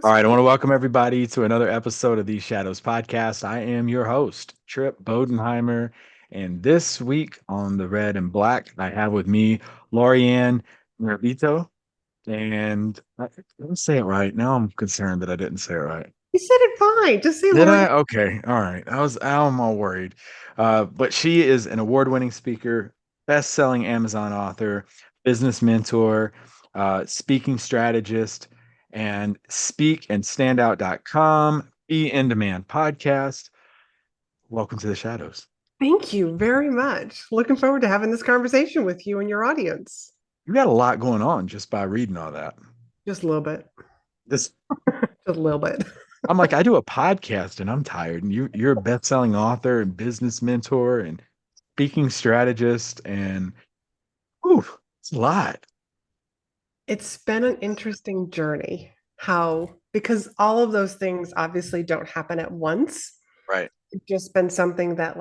All right, I want to welcome everybody to another episode of the Shadows Podcast. I am your host, Trip Bodenheimer, and this week on the Red and Black, I have with me Laurie-Ann Murabito, and I didn't say it right. Now I'm concerned that I didn't say it right. You said it fine. Just say Did Lori. I? Okay, all right. I'm all worried, but she is an award-winning speaker, best-selling Amazon author, business mentor, speaking strategist, and speakandstandout.com, Be in Demand podcast. Welcome to the Shadows. Thank you very much. Looking forward to having this conversation with you and your audience. You got a lot going on just by reading all that. Just a little bit. This, Just a little bit. I'm like, I do a podcast and I'm tired, and you're a best-selling author and business mentor and speaking strategist, and ooh, it's a lot. It's been an interesting journey. Because all of those things obviously don't happen at once. Right. It's just been something that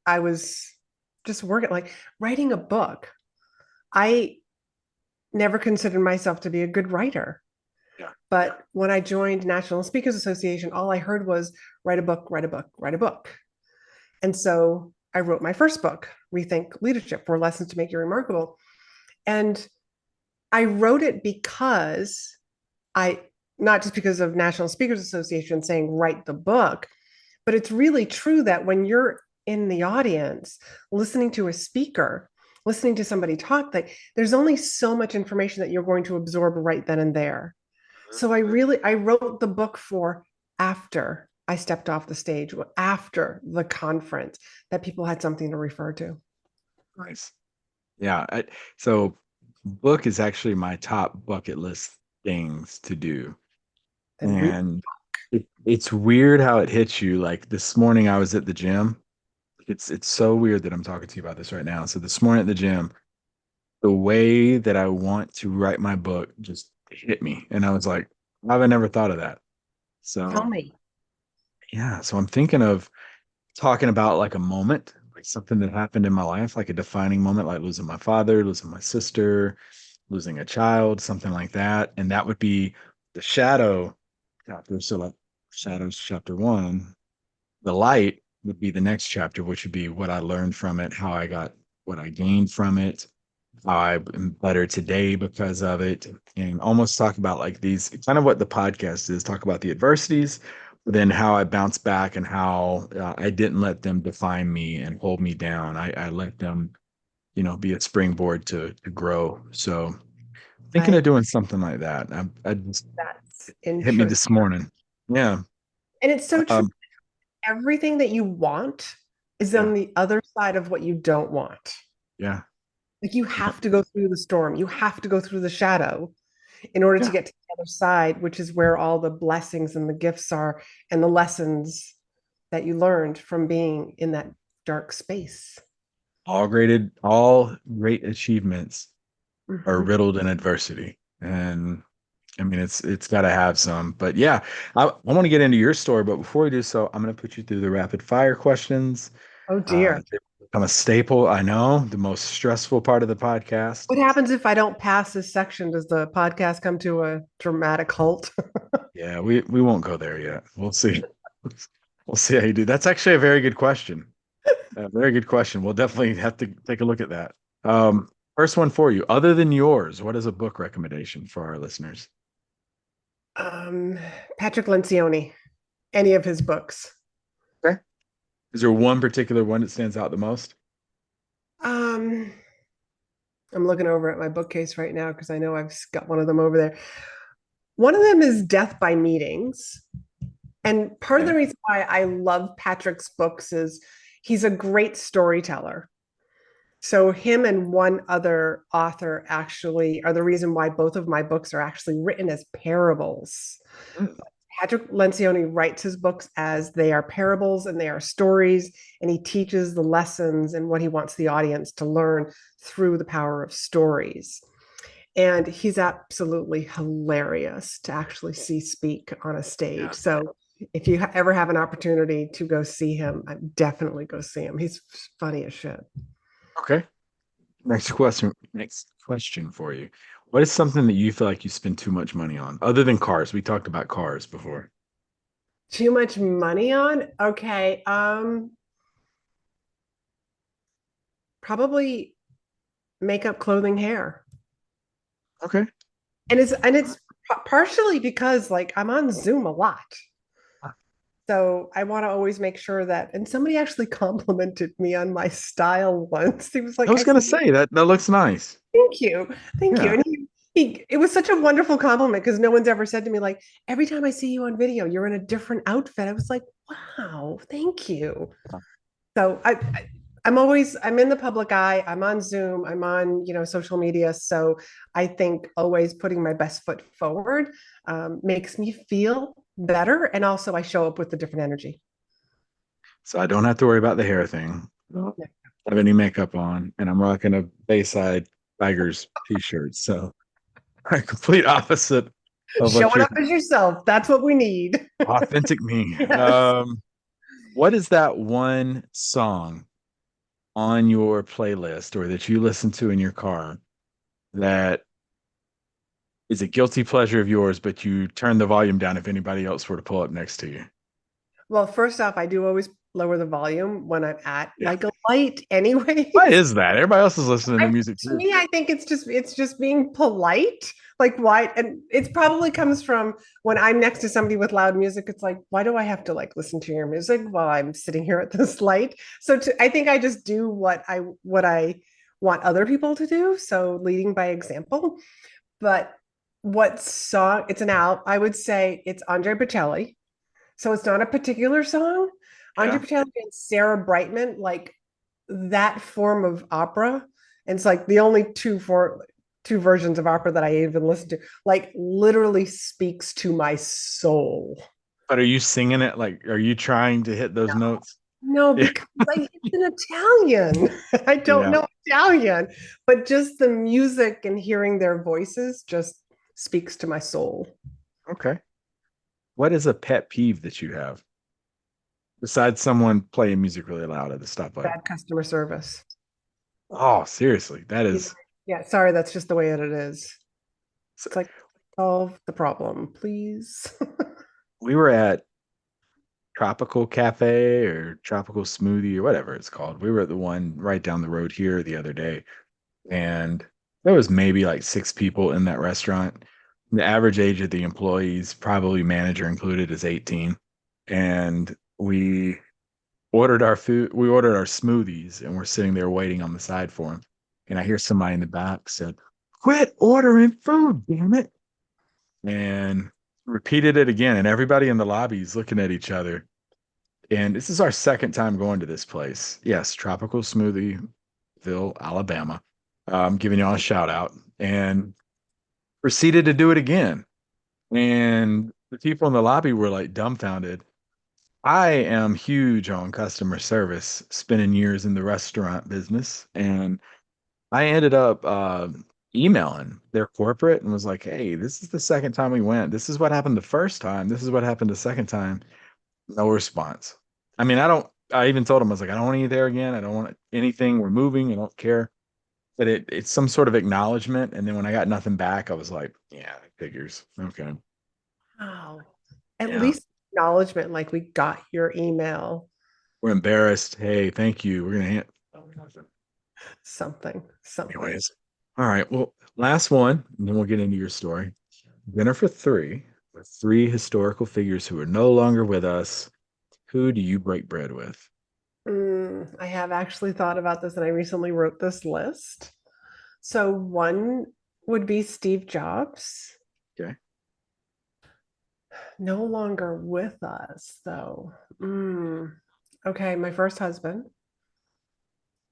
I was just working, like writing a book. I never considered myself to be a good writer. Yeah. But when I joined National Speakers Association, all I heard was write a book, write a book, write a book. And so I wrote my first book, Rethink Leadership: 4 Lessons to Make You Remarkable. And I wrote it because I, not just because of National Speakers Association saying write the book, but it's really true that when you're in the audience listening to a speaker, listening to somebody talk, like there's only so much information that you're going to absorb right then and there. So I wrote the book for after I stepped off the stage, after the conference, that people had something to refer to. Nice. Yeah. So book is actually my top bucket list things to do. And read. And it's weird how it hits you. Like this morning I was at the gym. It's so weird that I'm talking to you about this right now. So this morning at the gym, the way that I want to write my book just hit me. And I was like, I've never thought of that. Tell So me. yeah. So I'm thinking of talking about like a moment, like something that happened in my life, like a defining moment, like losing my father, losing my sister, losing a child, something like that. And that would be the shadow chapter. So like shadows chapter one, the light would be the next chapter, which would be what I learned from it, how I got what I gained from it, how I'm better today because of it, and almost talk about like these kind of what the podcast is, talk about the adversities, but then how I bounce back and how I didn't let them define me and hold me down. I let them, be a springboard to grow. So thinking I of doing something like that. I just That's hit me interesting. this morning. Yeah. And it's so true. Um, Everything that you want is yeah. on the other side of what you don't want. Yeah. Like you have to go through the storm. You have to go through the shadow in order to Yeah. get to the other side, which is where all the blessings and the gifts are and the lessons that you learned from being in that dark space. All great achievements are Mhm. riddled in adversity. And I mean, it's got to have some. But yeah, I want to get into your story. But before we do so, I'm going to put you through the rapid fire questions. Oh dear. They become a staple. I know, the most stressful part of the podcast. What happens if I don't pass this section? Does the podcast come to a dramatic halt? Yeah, we won't go there yet. We'll see. We'll see how you do. That's actually a very good question. A very good question. We'll definitely have to take a look at that. First one for you. Other than yours, what is a book recommendation for our listeners? um, Patrick Lencioni, any of his books. Okay. Is there one particular one that stands out the most? Um, I'm looking over at my bookcase right now because I know I've got one of them over there. One of them is Death by Meetings. And part of the Okay. reason why I love Patrick's books is he's a great storyteller. So him and one other author actually are the reason why both of my books are actually written as parables. Mm, Patrick Lencioni writes his books as they are parables and they are stories, and he teaches the lessons and what he wants the audience to learn through the power of stories. And he's absolutely hilarious to actually see speak on a stage. yeah. So if you ever have an opportunity to go see him, definitely go see him. He's funny as shit. Okay. Next question. Next question for you. What is something that you feel like you spend too much money on, other than cars? We talked about cars before. Too much money on? Okay. Probably makeup, clothing, hair. Okay. And it's partially because like I'm on Zoom a lot. So I want to always make sure that, and somebody actually complimented me on my style once. He was I like, was I gonna said, say that looks nice. thank you. Thank you. Yeah. And it was such a wonderful compliment because no one's ever said to me, like, every time I see you on video, you're in a different outfit. I was like, wow, thank you. So I'm in the public eye. I'm on Zoom. I'm on, social media. So I think always putting my best foot forward makes me feel better. And also I show up with a different energy. So I don't have to worry about the hair thing. I don't have any makeup on, and I'm rocking a Bayside Tigers t-shirt. So complete opposite of what Showing you're up as yourself. That's what we need. authentic me. Yes. What is that one song on your playlist or that you listen to in your car that is a guilty pleasure of yours, but you turn the volume down if anybody else were to pull up next to you? Well, first off, I do always lower the volume when I'm at Yeah. like a light Why anyways. is that? Everybody else is listening to music To too. me, I think it's just being polite. Like why, and it probably comes from when I'm next to somebody with loud music. It's like, why do I have to like listen to your music while I'm sitting here at this light? I think I just do what I want other people to do. So leading by example. But what song? It's an out. I would say it's Andre Bocelli. So it's not a particular song. Andre Yeah. Bocelli and Sarah Brightman, like that form of opera. And it's like the only two versions of opera that I even listen to, like literally speaks to my soul. But are you singing it? Like, are you trying to hit those notes? No, Yeah. because it's in Italian. I don't Yeah. know Italian, but just the music and hearing their voices just speaks to my soul. Okay. What is a pet peeve that you have besides someone playing music really loud at the stoplight? Bad customer service. Oh, seriously. That Yeah, is. yeah, sorry, that's just the way it is. So It's like solve the problem, please. we were at Tropical Cafe or Tropical Smoothie or whatever it's called. We were at the one right down the road here the other day, and there was maybe like six people in that restaurant. The average age of the employees, probably manager included, is 18. And we ordered our smoothies, and we're sitting there waiting on the side for them. And I hear somebody in the back said, "Quit ordering food, damn it." And repeated it again. And everybody in the lobby is looking at each other. And this is our second time going to this place. Yes, Tropical Smoothieville, Alabama. Giving y'all a shout out. And proceeded to do it again. And the people in the lobby were like dumbfounded. I am huge on customer service, spending years in the restaurant business. And I ended up emailing their corporate and was like, hey, this is the second time we went. This is what happened the first time. This is what happened the second time. No response. I mean, I even told them, I was like, I don't want you there again. I don't want anything. We're moving. I don't care. But it's some sort of acknowledgement. And then when I got nothing back, I was like, yeah, it figures. Okay. Wow. At Yeah. least acknowledgement, like we got your email, We're embarrassed. Hey, thank you. We're gonna something. anyways. All right. Well, last one, and then we'll get into your story. Dinner for three with three historical figures who are no longer with us. Who do you break bread with? I have actually thought about this and I recently wrote this list. So one would be Steve Jobs, Okay. no longer with us, though. Okay, my first husband.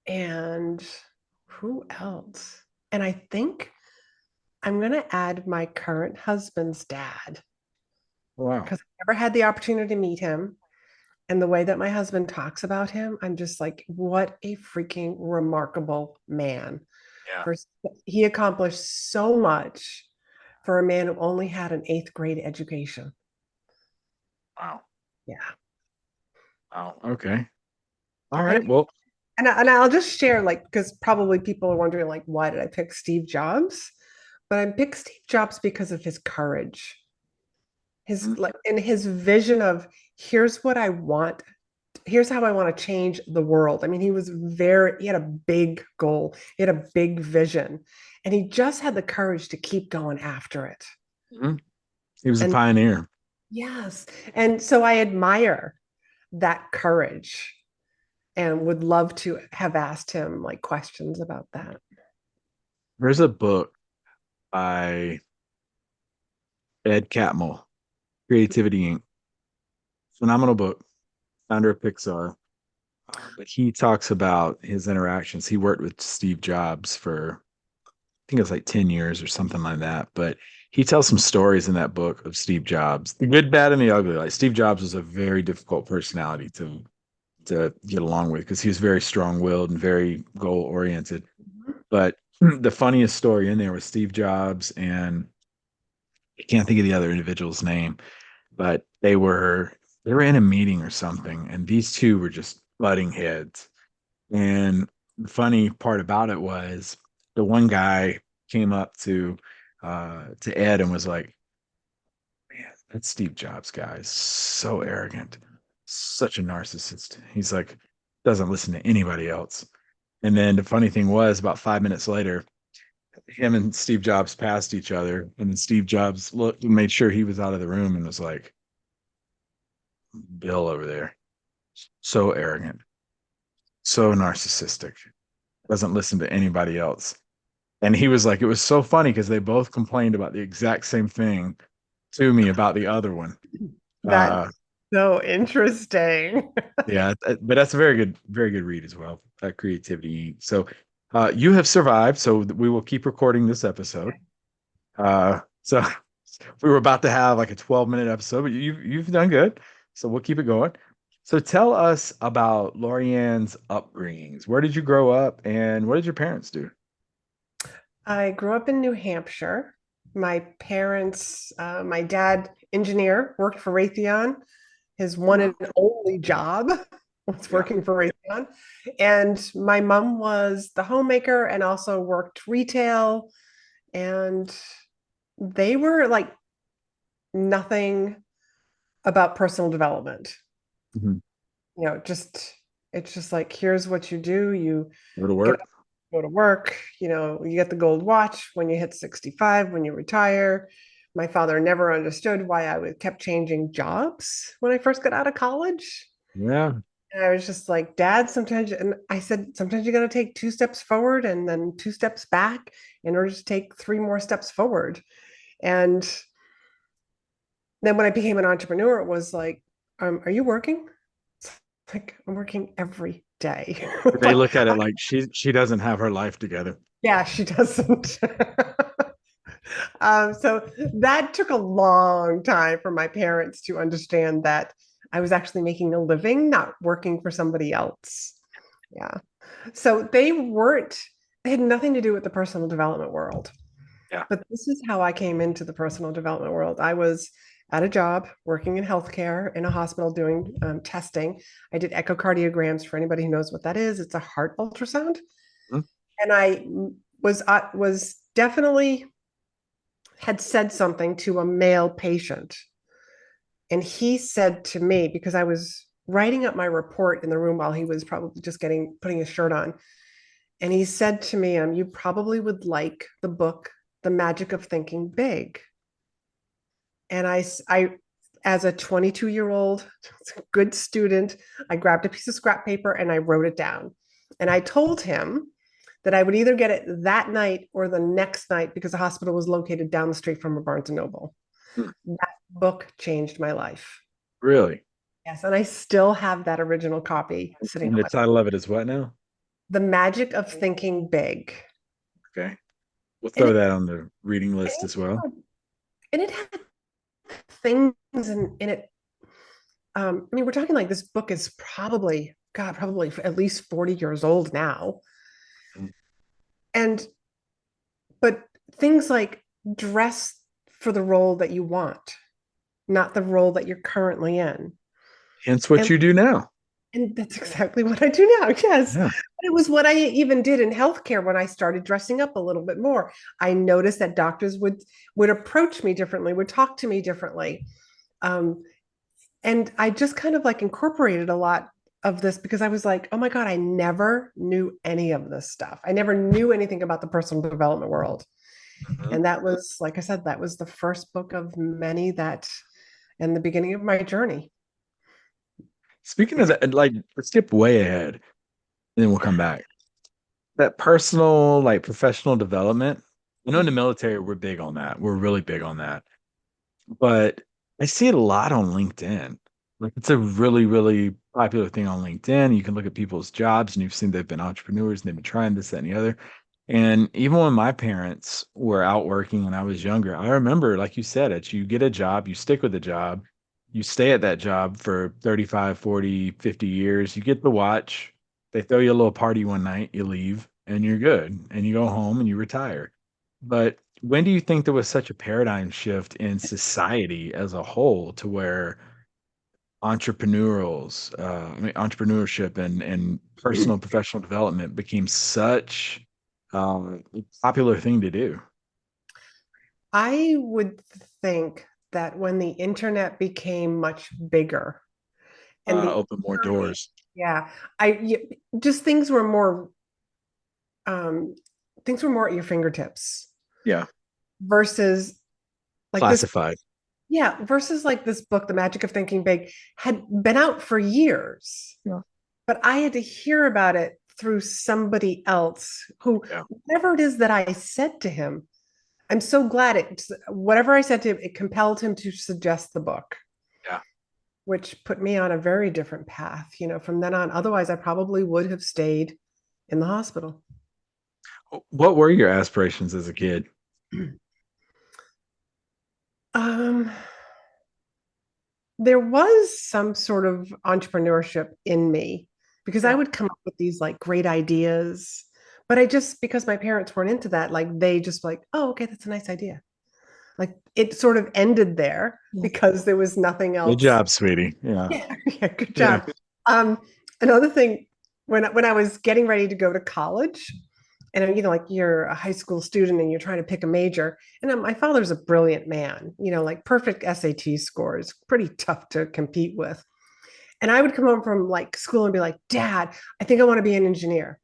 And who else? And I think I'm going to add my current husband's dad Wow. because I never had the opportunity to meet him. And the way that my husband talks about him, I'm just like, what a freaking remarkable man. Yeah. For he accomplished so much for a man who only had an eighth grade education. Wow. Yeah. Wow. Okay. All And right. Well, and I'll just share like because probably people are wondering like why did I pick Steve Jobs? but I picked Steve Jobs because of his courage, his Mhm. like and his vision of here's what I want, here's how I want to change the world. I mean, he had a big goal, he had a big vision, and he just had the courage to keep going after it. Mhm. He was a And pioneer. yes, and so I admire that courage and would love to have asked him like questions about that. There's a book by Ed Catmull, Creativity Inc. Phenomenal book, founder of Pixar. But he talks about his interactions. He worked with Steve Jobs for, I think it was like 10 years or something like that. But he tells some stories in that book of Steve Jobs, the good, bad, and the ugly. Like Steve Jobs was a very difficult personality to get along with because he was very strong-willed and very goal-oriented. But the funniest story in there was Steve Jobs and I can't think of the other individual's name, but they were in a meeting or something, and these two were just butting heads. And the funny part about it was the one guy came up to Ed and was like, "Man, that Steve Jobs guy is so arrogant, such a narcissist." He's like, doesn't listen to anybody else. And then the funny thing was, about 5 minutes later, him and Steve Jobs passed each other, and then Steve Jobs looked and made sure he was out of the room and was like, "Bill over there, so arrogant, so narcissistic, doesn't listen to anybody else." And he was like, it was so funny because they both complained about the exact same thing to me about the other one. That's Uh, so interesting. yeah, but that's a very good read as well. Creativity. So, you have survived. So we will keep recording this episode. So we were about to have like a 12-minute episode, but you've done good. So we'll keep it going. So tell us about Lorianne's upbringings. Where did you grow up and what did your parents do? I grew up in New Hampshire. My parents, my dad, engineer, worked for Raytheon. His one and Wow. only job was Yeah. working for Raytheon. And my mom was the homemaker and also worked retail. And they were like nothing about personal development. Mhm. You know, just it's just like here's what you do. You Go to get work. go to work, you know, you get the gold watch when you hit 65, when you retire. My father never understood why I would kept changing jobs when I first got out of college. Yeah. And I was just like, Dad, sometimes, and I said, sometimes you got to take two steps forward and then two steps back in order to take three more steps forward. And then when I became an entrepreneur, it was like, are you working? It's like, I'm working every day. They Like, look at it like she doesn't have her life together. yeah, she doesn't. So that took a long time for my parents to understand that I was actually making a living, not working for somebody else. Yeah. So they had nothing to do with the personal development world. Yeah. But this is how I came into the personal development world. I was at a job working in healthcare in a hospital doing testing. I did echocardiograms for anybody who knows what that is. It's a heart ultrasound. Mhm. And I was definitely had said something to a male patient. And he said to me, because I was writing up my report in the room while he was probably just putting his shirt on. And he said to me, you probably would like the book, The Magic of Thinking Big. And as a 22-year-old good student, I grabbed a piece of scrap paper and I wrote it down. And I told him that I would either get it that night or the next night because the hospital was located down the street from a Barnes and Noble. Hmm. That book changed my life. Really? Yes, and I still have that original copy sitting And on the my title of it is what now? The Magic of Thinking Big. Okay. We'll And throw that on the reading list as well. it had things in it. I mean, we're talking like this book is probably at least 40 years old now. Mhm. And but things like dress for the role that you want, not the role that you're currently in. Hence what And you do now. and that's exactly what I do now. Yes. Yeah. But was what I even did in healthcare when I started dressing up a little bit more. I noticed that doctors would approach me differently, would talk to me differently. Um, and I just kind of like incorporated a lot of this because I was like, oh my God, I never knew any of this stuff. I never knew anything about the personal development world. Mhm. And that was, like I said, that was the first book of many that, and the beginning of my journey. Speaking of that, like let's skip way ahead, and then we'll come back. That personal, like professional development. I know in the military we're big on that. We're really big on that. But I see it a lot on LinkedIn. Like it's a really, really popular thing on LinkedIn. You can look at people's jobs and you've seen they've been entrepreneurs and they've been trying this, that, and the other. And even when my parents were out working when I was younger, I remember, like you said, it, you get a job, you stick with the job, you stay at that job for 35, 40, 50 years, you get the watch, they throw you a little party one night, you leave, and you're good. And you go home and you retire. But when do you think there was such a paradigm shift in society as a whole to where entrepreneurship and personal and professional development became such a popular thing to do? I would think that when the internet became much bigger and the Open more ability, doors. yeah, just um, things were more at your fingertips Yeah, versus like this, classified. yeah, versus like this book, The Magic of Thinking Big, had been out for years, Yeah, but I had to hear about it through somebody else who, yeah, whatever it is that I said to him, I'm so glad whatever I said to him, it compelled him to suggest the book, yeah. which put me on a very different path, from then on. Otherwise, I probably would have stayed in the hospital. What were your aspirations as a kid? Um, there was some sort of entrepreneurship in me because I Yeah, would come up with these like great ideas, but I just, because my parents weren't into that, like they just like, oh, okay, that's a nice idea. Like it sort of ended there yeah. because there was nothing Good else. job, sweetie. Yeah, Yeah, yeah, good yeah. job. Um, Another thing, when I was getting ready to go to college, and like you're a high school student and you're trying to pick a major, and my father's a brilliant man, like perfect SAT scores, pretty tough to compete with. And I would come home from like school and be like, Dad, I think I want to be an engineer.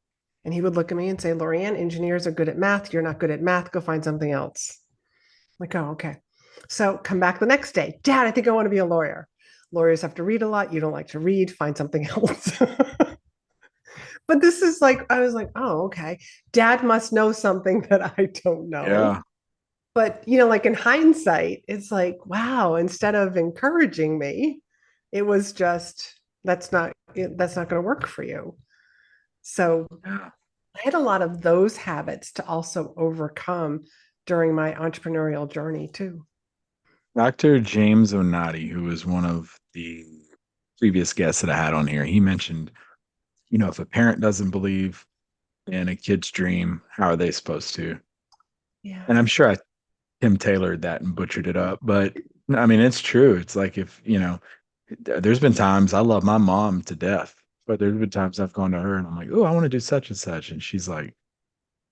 And he would look at me and say, Laurie-Ann, engineers are good at math. You're not good at math. Go find something else. Like, oh, okay. So come back the next day. Dad, I think I want to be a lawyer. Lawyers have to read a lot. You don't like to read. Find something else. But this is like, I was like, oh, okay. Dad must know something that I don't know. Yeah. But, like in hindsight, it's like, wow, instead of encouraging me, it was just, that's not going to work for you. So Yeah. I had a lot of those habits to also overcome during my entrepreneurial journey too. Dr. James Onati, who was one of the previous guests that I had on here, he mentioned, if a parent doesn't believe in a kid's dream, how are they supposed to? Yeah. And I'm sure Tim tailored that and butchered it up, but I mean, it's true. It's like if, there's been times I love my mom to death, but there's been times I've gone to her and I'm like, oh, I want to do such and such. And she's like,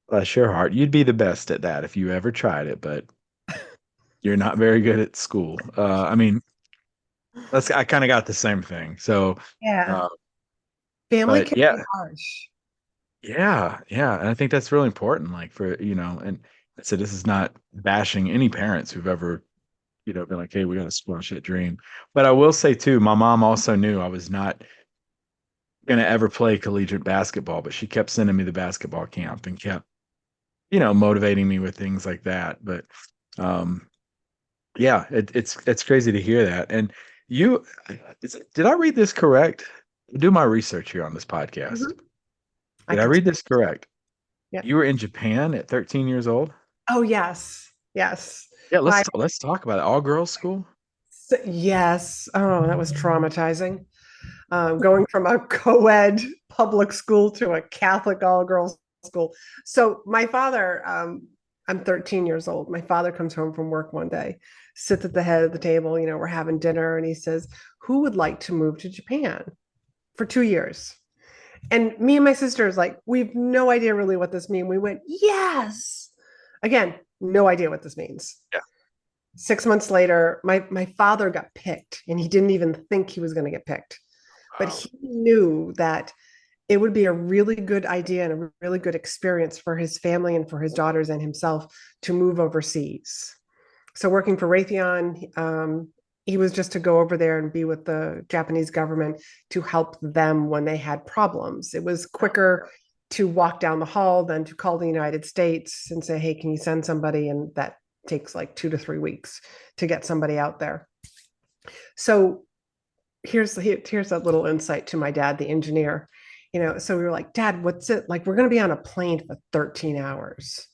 bless your heart. You'd be the best at that if you ever tried it, but you're not very good at school. I mean, I kind of got the same thing. So, Yeah. uh, Family but can yeah, be harsh. yeah, yeah. And I think that's really important. Like for, and I said, this is not bashing any parents who've ever, been like, hey, we got to squash that dream. But I will say too, my mom also knew I was not going to ever play collegiate basketball, but she kept sending me the basketball camp and kept, motivating me with things like that. But, um, yeah, it's crazy to hear that. And you, did I read this correct? Do my research here on this podcast. Mhm. I Did I could. read this correct? Yeah. You were in Japan at 13 years old? Oh, yes. Yes. Yeah, My let's talk about it. All girls school? yes. Oh, that was traumatizing. Going from a co-ed public school to a Catholic all-girls school. So my father, I'm 13 years old. My father comes home from work one day, sits at the head of the table. We're having dinner, and he says, "Who would like to move to Japan for 2 years?" And me and my sisters, like, we've no idea really what this means. We went, yes. Again, no idea what this means. Yeah. 6 months later, my father got picked, and he didn't even think he was going to get picked. But Wow. he knew that it would be a really good idea and a really good experience for his family and for his daughters and himself to move overseas. So working for Raytheon, he was just to go over there and be with the Japanese government to help them when they had problems. It was Yeah. quicker to walk down the hall than to call the United States and say, hey, can you send somebody? And that takes like 2 to 3 weeks to get somebody out there. So here's that little insight to my dad, the engineer. So we were like, Dad, what's it like? We're going to be on a plane for 13 hours.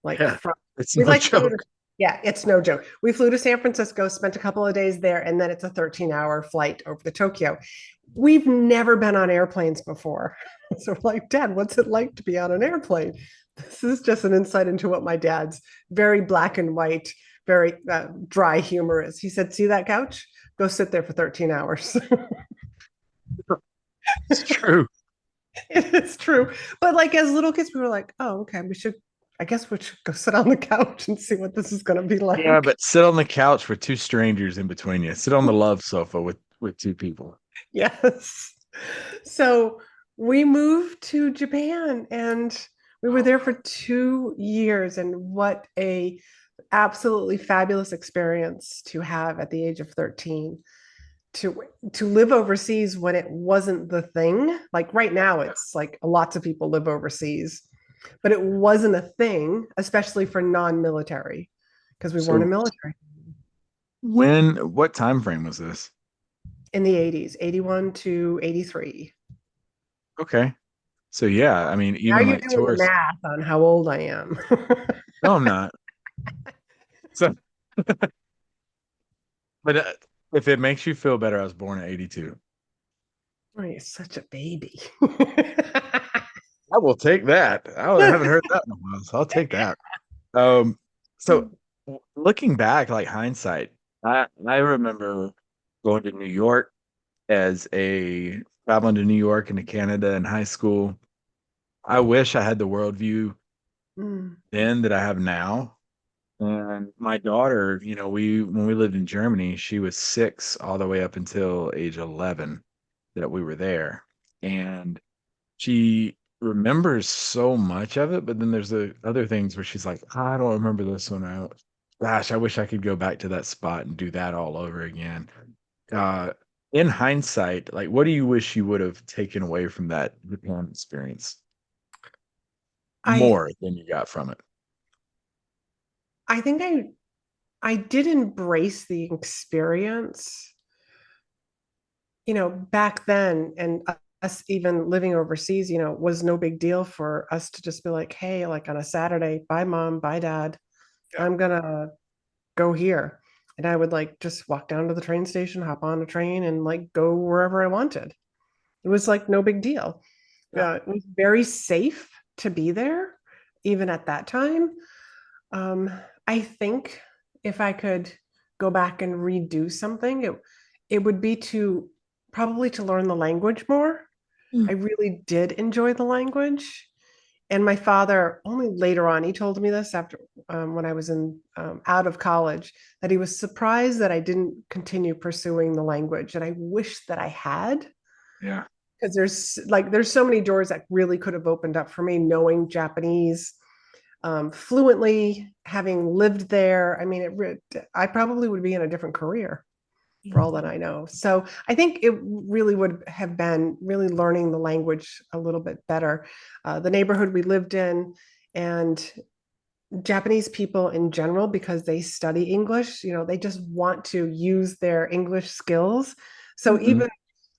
Like Yeah. from It's we no like flew to, joke. yeah, it's no joke. We flew to San Francisco, spent a couple of days there, and then it's a 13-hour flight over to Tokyo. We've never been on airplanes before. So we're like, Dad, what's it like to be on an airplane? This is just an insight into what my dad's very black and white, very dry humor is. He said, see that couch? Go sit there for 13 hours. It's true. It is true. But like as little kids, we were like, oh, okay, I guess we should go sit on the couch and see what this is going to be Yeah, like. but sit on the couch with two strangers in between you. Sit on the love sofa with two people. Yes. So we moved to Japan and we were Oh, there for 2 years. And what a absolutely fabulous experience to have at the age of 13 to to live overseas when it wasn't the thing. Like right now, it's like lots of people live overseas, but it wasn't a thing, especially for non-military, because we weren't a so military what time frame was this? in the 80s, 81 to 83. Okay. So yeah, I mean, Now even you're like doing the tourists. math on how old I am. No, I'm not. So, but if it makes you feel better, I was born in 82. Oh, you're such a baby. I will take that. I haven't heard that in a while, so I'll take that. Um, so looking back, like hindsight, I remember going to New York as a traveling to New York and to Canada in high school. I wish I had the worldview Mm, then that I have now. And my daughter, we when we lived in Germany, she was 6 all the way up until age 11 that we were there. And she remembers so much of it, but then there's the other things where she's like, I don't remember this one out. Gosh, I wish I could go back to that spot and do that all over again. Uh, in hindsight, like, what do you wish you would have taken away from that Japan experience I more than you got from it? I think I did embrace the experience, back then, and us even living overseas, was no big deal for us to just be like, hey, like on a Saturday, bye mom, bye dad, Yeah, I'm gonna go here. And I would like just walk down to the train station, hop on a train, and like go wherever I wanted. It was like no big deal. yeah, It was very safe to be there, even at that time. Um, I think if I could go back and redo something, it would be to probably to learn the language more. mm, I really did enjoy the language. And my father, only later on, he told me this after when I was in out of college, that he was surprised that I didn't continue pursuing the language. And I wish that I had, yeah, because there's so many doors that really could have opened up for me knowing Japanese fluently, having lived there. I mean, I probably would be in a different career for all that I know. So I think it really would have been really learning the language a little bit better. The neighborhood we lived in, and Japanese people in general, because they study English, they just want to use their English skills. So mhm, even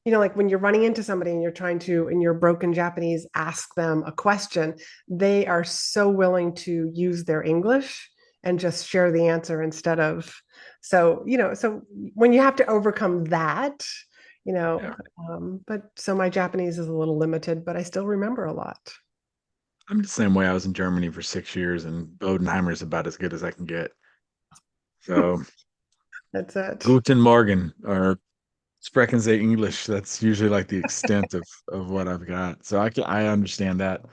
like when you're running into somebody and you're trying to, in your broken Japanese, ask them a question, they are so willing to use their English and just share the answer instead of. So when you have to overcome that, you know, yeah. but so my Japanese is a little limited, but I still remember a lot. I'm the same way. I was in Germany for 6 years, and Bodenheimer is about as good as I can get. So, That's it. Guten Morgen, or Sprechen Sie English. That's usually like the extent of what I've got. So I understand that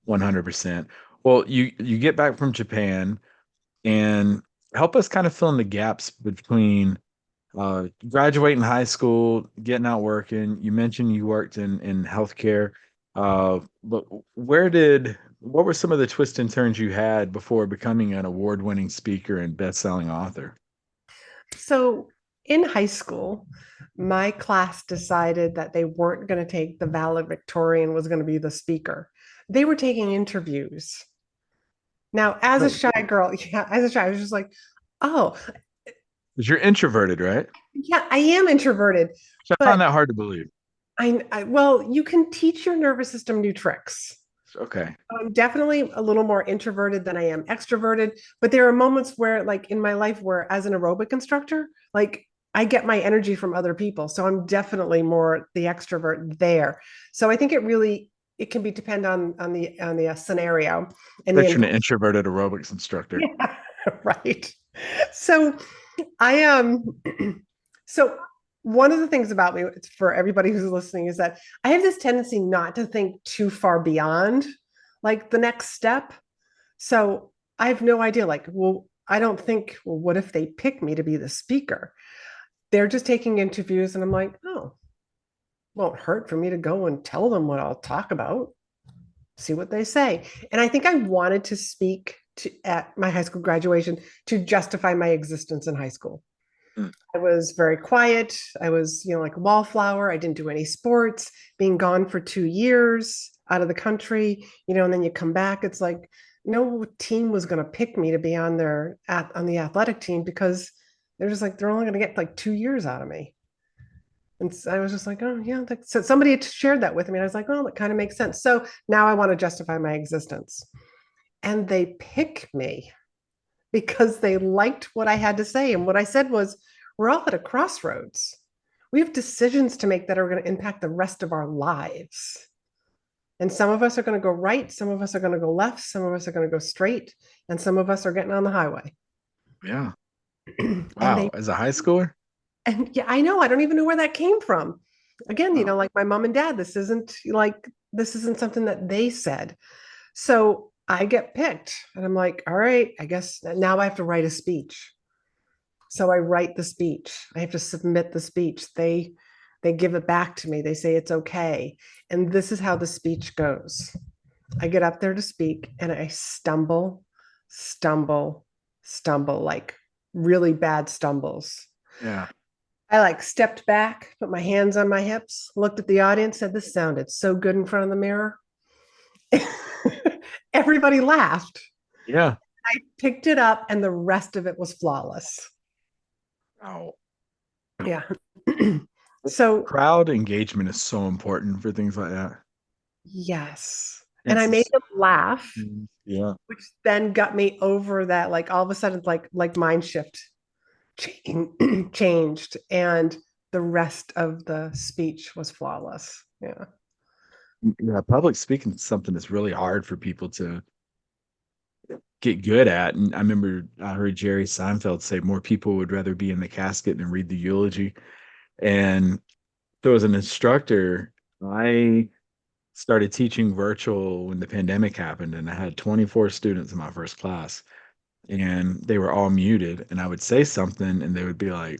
100%. Well, you get back from Japan and help us kind of fill in the gaps between graduating high school, getting out working. You mentioned you worked in healthcare. But what were some of the twists and turns you had before becoming an award-winning speaker and best-selling author? So in high school, my class decided that they weren't going to take the valedictorian was going to be the speaker. They were taking interviews. Now, as a Oh, shy girl, yeah, as a shy, I was just like, oh, 'cause you're introverted, right? yeah, I am introverted, I but found that hard to believe. well, you can teach your nervous system new tricks. Okay. I'm definitely a little more introverted than I am extroverted, but there are moments where, like in my life, where as an aerobic instructor, like I get my energy from other people. So I'm definitely more the extrovert there. So I think it can be depend on the scenario and the Picturing environment. an introverted aerobics instructor. Yeah, right. So I so one of the things about me for everybody who's listening is that I have this tendency not to think too far beyond like the next step. So I have no idea like, well, I don't think, well, what if they pick me to be the speaker? They're just taking interviews and I'm like, oh, won't hurt for me to go and tell them what I'll talk about, see what they say. And I think I wanted to speak at my high school graduation to justify my existence in high school. Mm. I was very quiet. I was, like a wallflower. I didn't do any sports, being gone for 2 years out of the country, and then you come back. It's like no team was going to pick me to be on the athletic team because they're just like, they're only going to get like 2 years out of me. And so I was just like, oh, yeah. So somebody had shared that with me. And I was like, oh, that kind of makes sense. So now I want to justify my existence. And they pick me because they liked what I had to say. And what I said was, we're all at a crossroads. We have decisions to make that are going to impact the rest of our lives. And some of us are going to go right, some of us are going to go left, some of us are going to go straight, and some of us are getting on the highway. Yeah. and Wow. they As a high schooler? and yeah, I know, I don't even know where that came from. Again, Wow. like my mom and dad, this isn't something that they said. So I get picked and I'm like, all right, I guess now I have to write a speech. So I write the speech. I have to submit the speech. They give it back to me. They say it's okay. And this is how the speech goes. I get up there to speak and I stumble, stumble, stumble, like really bad stumbles. Yeah. I like stepped back, put my hands on my hips, looked at the audience, said, this sounded so good in front of the mirror. Everybody laughed. Yeah. I picked it up and the rest of it was flawless. Wow. Yeah. So, Crowd engagement is so important for things like that. yes. And I made It's them laugh, yeah. which then got me over that. Like all of a sudden, like mind shift changed, and the rest of the speech was flawless. Yeah. Yeah, public speaking is something that's really hard for people to get good at. And I remember I heard Jerry Seinfeld say more people would rather be in the casket than read the eulogy. And so as an instructor, I started teaching virtual when the pandemic happened, and I had 24 students in my first class, and they were all muted. And I would say something, and they would be like,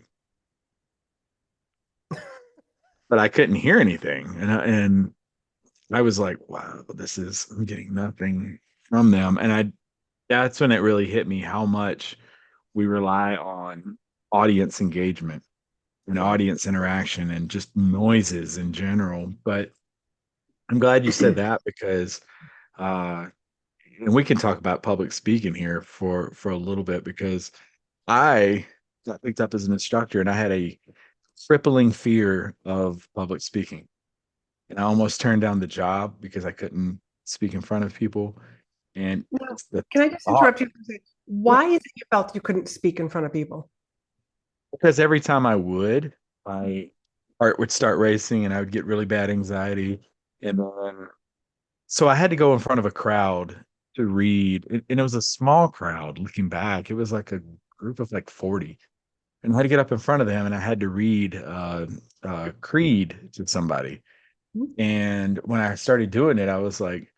but I couldn't hear anything. And I was like, wow, I'm getting nothing from them. That's when it really hit me how much we rely on audience engagement and Yeah. audience interaction and just noises in general. But I'm glad you said that because, uh, and we can talk about public speaking here for a little bit because I got picked up as an instructor and I had a crippling fear of public speaking. And I almost turned down the job because I couldn't speak in front of people. And Now, it's the can I just thought, interrupt you for a second? Why is it you felt you couldn't speak in front of people? because every time I would, my heart would start racing and I would get really bad anxiety. And then, so I had to go in front of a crowd to read. And it was a small crowd looking back. It was like a group of like 40. and I had to get up in front of them and I had to read Creed to somebody. And when I started doing it, I was like,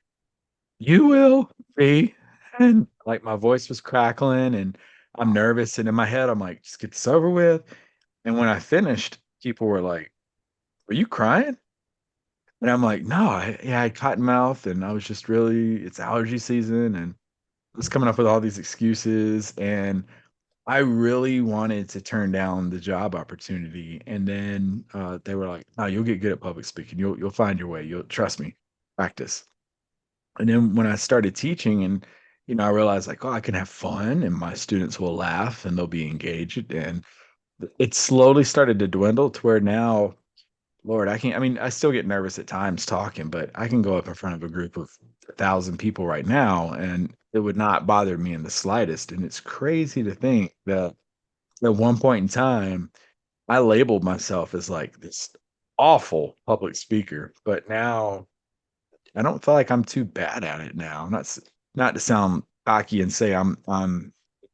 "You will be," and like my voice was crackling, and I'm nervous, and in my head, I'm like, "Just get this over with." And when I finished, people were like, "Were you crying?" And I'm like, "No, I had cotton mouth, and I was just really, it's allergy season, and I was coming up with all these excuses, and I really wanted to turn down the job opportunity." And then they were like, "Oh, you'll get good at public speaking. You'll find your way. You'll trust me. Practice." And then when I started teaching, and I realized like, oh, I can have fun, and my students will laugh, and they'll be engaged, and it slowly started to dwindle to where now, Lord, I can't. I mean, I still get nervous at times talking, but I can go up in front of a group of 1,000 people right now, and it would not bother me in the slightest. And it's crazy to think that at one point in time, I labeled myself as like this awful public speaker, but now I don't feel like I'm too bad at it now. Not to sound cocky and say I'm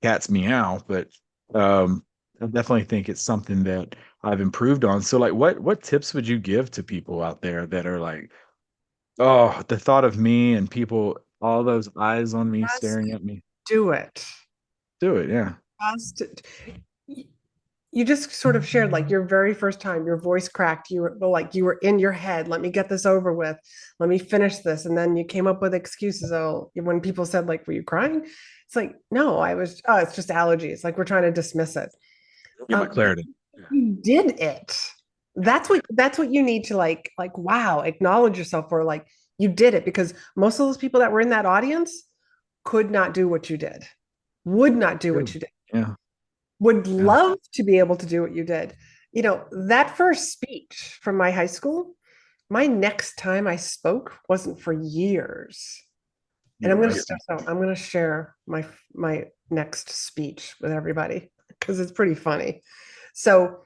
cat's meow, but um, I definitely think it's something that I've improved on. So, like, what tips would you give to people out there that are like, oh, the thought of me and people, all those eyes on me Just staring at me, do it. do it, yeah. Just you just sort of shared like your very first time your voice cracked, you were well, like you were in your head, let me get this over with, let me finish this, and then you came up with excuses. Oh, when people said like, were you crying? It's like, no, I was, oh, it's just allergies, like we're trying to dismiss it. Get my But clarity. Yeah, you did it. That's what you need to like wow, acknowledge yourself for, like you did it, because most of those people that were in that audience could not do what you did, would not do what true. you did, Yeah, would yeah. love to be able to do what you did. That first speech from my high school, my next time I spoke wasn't for years. And You're right. I'm going to share my next speech with everybody because it's pretty funny. So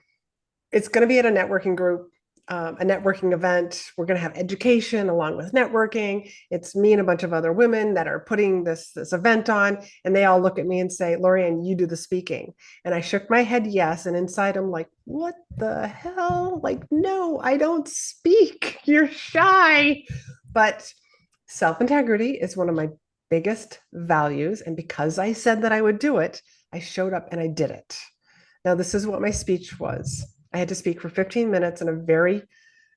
it's going to be at a networking group, a networking event. We're going to have education along with networking. It's me and a bunch of other women that are putting this event on, and they all look at me and say, "Laurie-Ann, you do the speaking." And I shook my head yes, and inside I'm like, "What the hell? Like, no, I don't speak. You're shy." But self integrity is one of my biggest values, and because I said that I would do it, I showed up and I did it. Now, this is what my speech was. I had to speak for 15 minutes in a very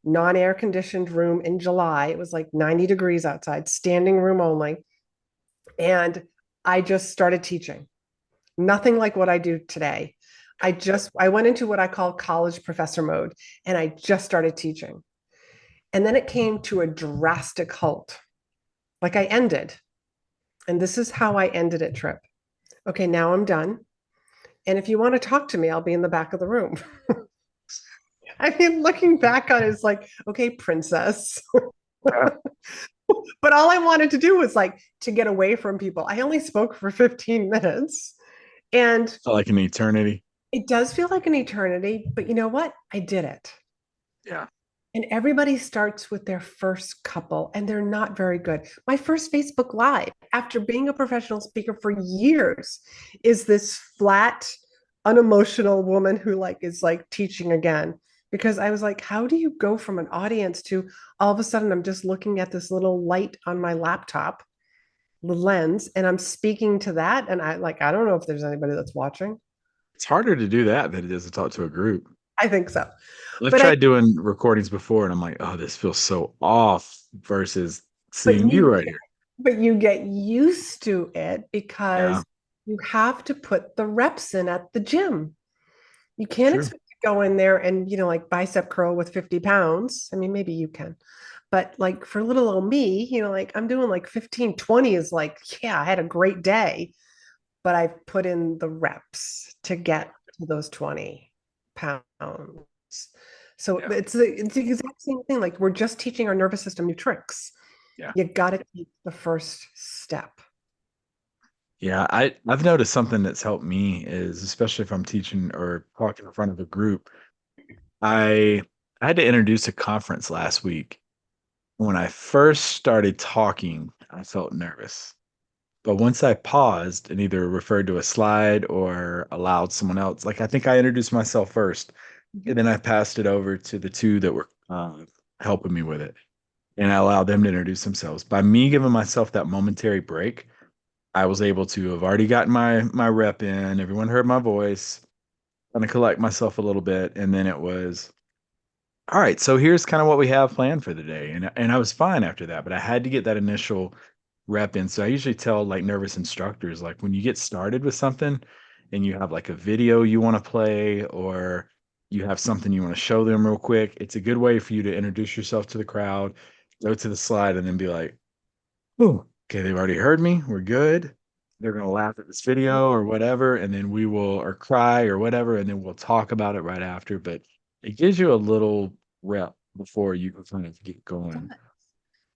non-air conditioned room in July. It was like 90 degrees outside, standing room only. And I just started teaching. Nothing like what I do today. I went into what I call college professor mode, and I just started teaching. And then it came to a drastic halt. Like I ended. And this is how I ended it, Trip. Okay, now I'm done. And if you want to talk to me, I'll be in the back of the room. I mean, looking back on it, it's like, okay, princess. Yeah. But all I wanted to do was like to get away from people. I only spoke for 15 minutes. And Felt like an eternity. it does feel like an eternity, but you know what? I did it. Yeah, And everybody starts with their first couple, and they're not very good. My first Facebook Live, after being a professional speaker for years, is this flat, unemotional woman who like is like teaching again. Because I was like, how do you go from an audience to all of a sudden I'm just looking at this little light on my laptop, the lens, and I'm speaking to that. And I don't know if there's anybody that's watching. it's harder to do that than it is to talk to a group. I think so. I've But I tried doing recordings before, and I'm like, oh, this feels so off versus but seeing you you right here. but you get used to it Yeah, because you have to put the reps in at the gym. You can't true. expect to go in there and, like bicep curl with 50 pounds. I mean, maybe you can, but like for little old me, like I'm doing like 15, 20 is like, yeah, I had a great day, but I've put in the reps to get to those 20 pounds. So Yeah, it's the exact same thing. Like we're just teaching our nervous system new tricks. yeah, You got to take the first step. yeah. I've noticed something that's helped me is, especially if I'm teaching or talking in front of a group. I I had to introduce a conference last week. When I first started talking, I felt nervous. But once I paused and either referred to a slide or allowed someone else, like I think I introduced myself first, and Mhm. then I passed it over to the two that were helping me with it, and I allowed them to introduce themselves. By me giving myself that momentary break, I was able to have already gotten my rep in. Everyone heard my voice, kind of collect myself a little bit, and then it was all right. So here's kind of what we have planned for the day, and I was fine after that, but I had to get that initial rep in. So I usually tell like nervous instructors, like when you get started with something and you have like a video you want to play or you have something you want to show them real quick, it's a good way for you to introduce yourself to the crowd, go to the slide, and then be like, oh, okay, they've already heard me. We're good. They're gonna laugh at this video or whatever, and then we will or cry or whatever, and then we'll talk about it right after. But it gives you a little rep before you can kind of get going.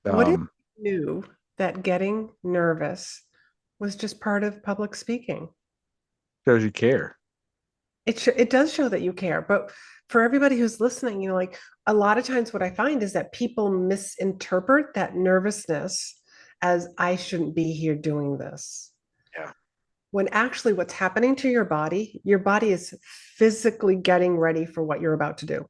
What if Um, you knew that getting nervous was just part of public speaking? Shows you care. It does show that you care, but for everybody who's listening, like a lot of times what I find is that people misinterpret that nervousness as I shouldn't be here doing this. Yeah. When actually what's happening to your body is physically getting ready for what you're about to do.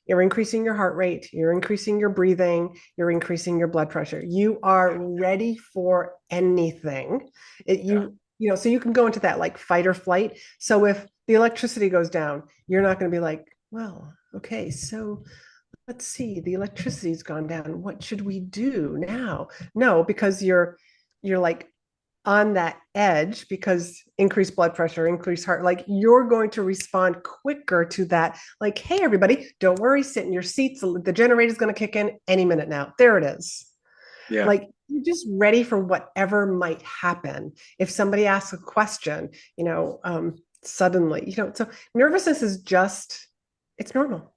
You're increasing your heart rate, you're increasing your breathing, you're increasing your blood pressure. You are ready for anything. Yeah. So you can go into that like fight or flight. So if the electricity goes down, you're not going to be like, well, okay, so let's see, the electricity's gone down. What should we do now? No, because you're like on that edge because increased blood pressure, increased heart, like you're going to respond quicker to that. Like, hey, everybody, don't worry, sit in your seats. The generator's going to kick in any minute now. There it is. Yeah. Like, you're just ready for whatever might happen. If somebody asks a question, suddenly, so nervousness is just, it's normal.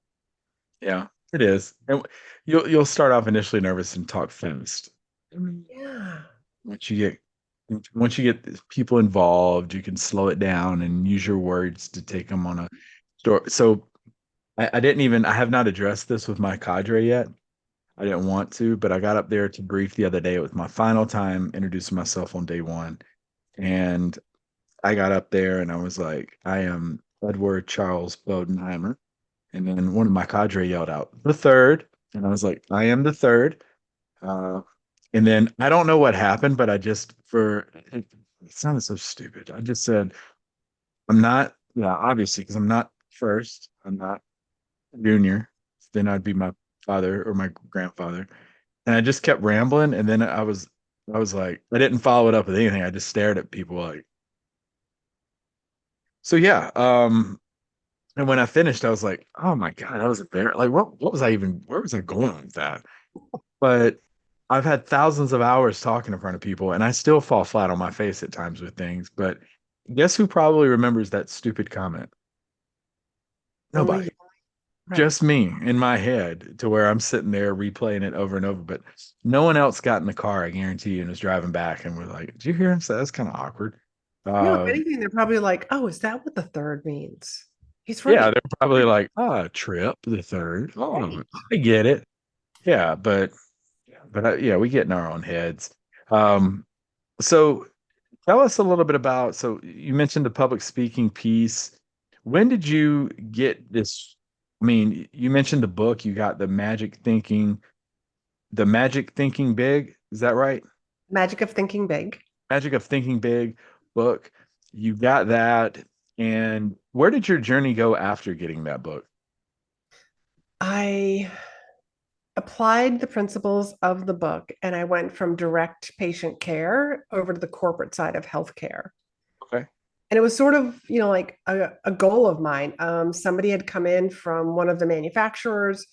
Yeah. It is. And you'll start off initially nervous and talk fast. Yeah. Once you get once you get people involved, you can slow it down and use your words to take them on a story. So I have not addressed this with my cadre yet. I didn't want to, but I got up there to brief the other day. It was my final time introducing myself on day one. And I got up there and I was like, I am Edward Charles Bodenheimer. And then one of my cadre yelled out, the third. And I was like, I am the third. Uh, and then I don't know what happened, but it sounded so stupid. I just said, I'm not, yeah, obviously, because I'm not first. I'm not junior. Then I'd be my father or my grandfather. And I just kept rambling. And then I was like, I didn't follow it up with anything. I just stared at people like, so yeah. And when I finished, I was like, oh my God, that was embarrassing. Like, what was I even, where was I going with that? But I've had thousands of hours talking in front of people, and I still fall flat on my face at times with things. But guess who probably remembers that stupid comment? Only Nobody. you. Right. Just me in my head to where I'm sitting there replaying it over and over. But no one else got in the car, I guarantee you, and was driving back and was like, did you hear him say that's kind of awkward? No, if Uh, anything, they're probably like, oh, is that what the third means? He's yeah, right. they're probably like, Trip the third. Oh, Right. I get it. Yeah, yeah, we get in our own heads. Um, so tell us a little bit about, so you mentioned the public speaking piece. When did you get this? I mean, you mentioned the book, you got the Magic Thinking Big. Is that right? Magic of thinking big. Magic of Thinking Big book. You got that. And where did your journey go after getting that book? I applied the principles of the book and I went from direct patient care over to the corporate side of healthcare. Okay. And it was sort of, like a goal of mine. Somebody had come in from one of the manufacturers.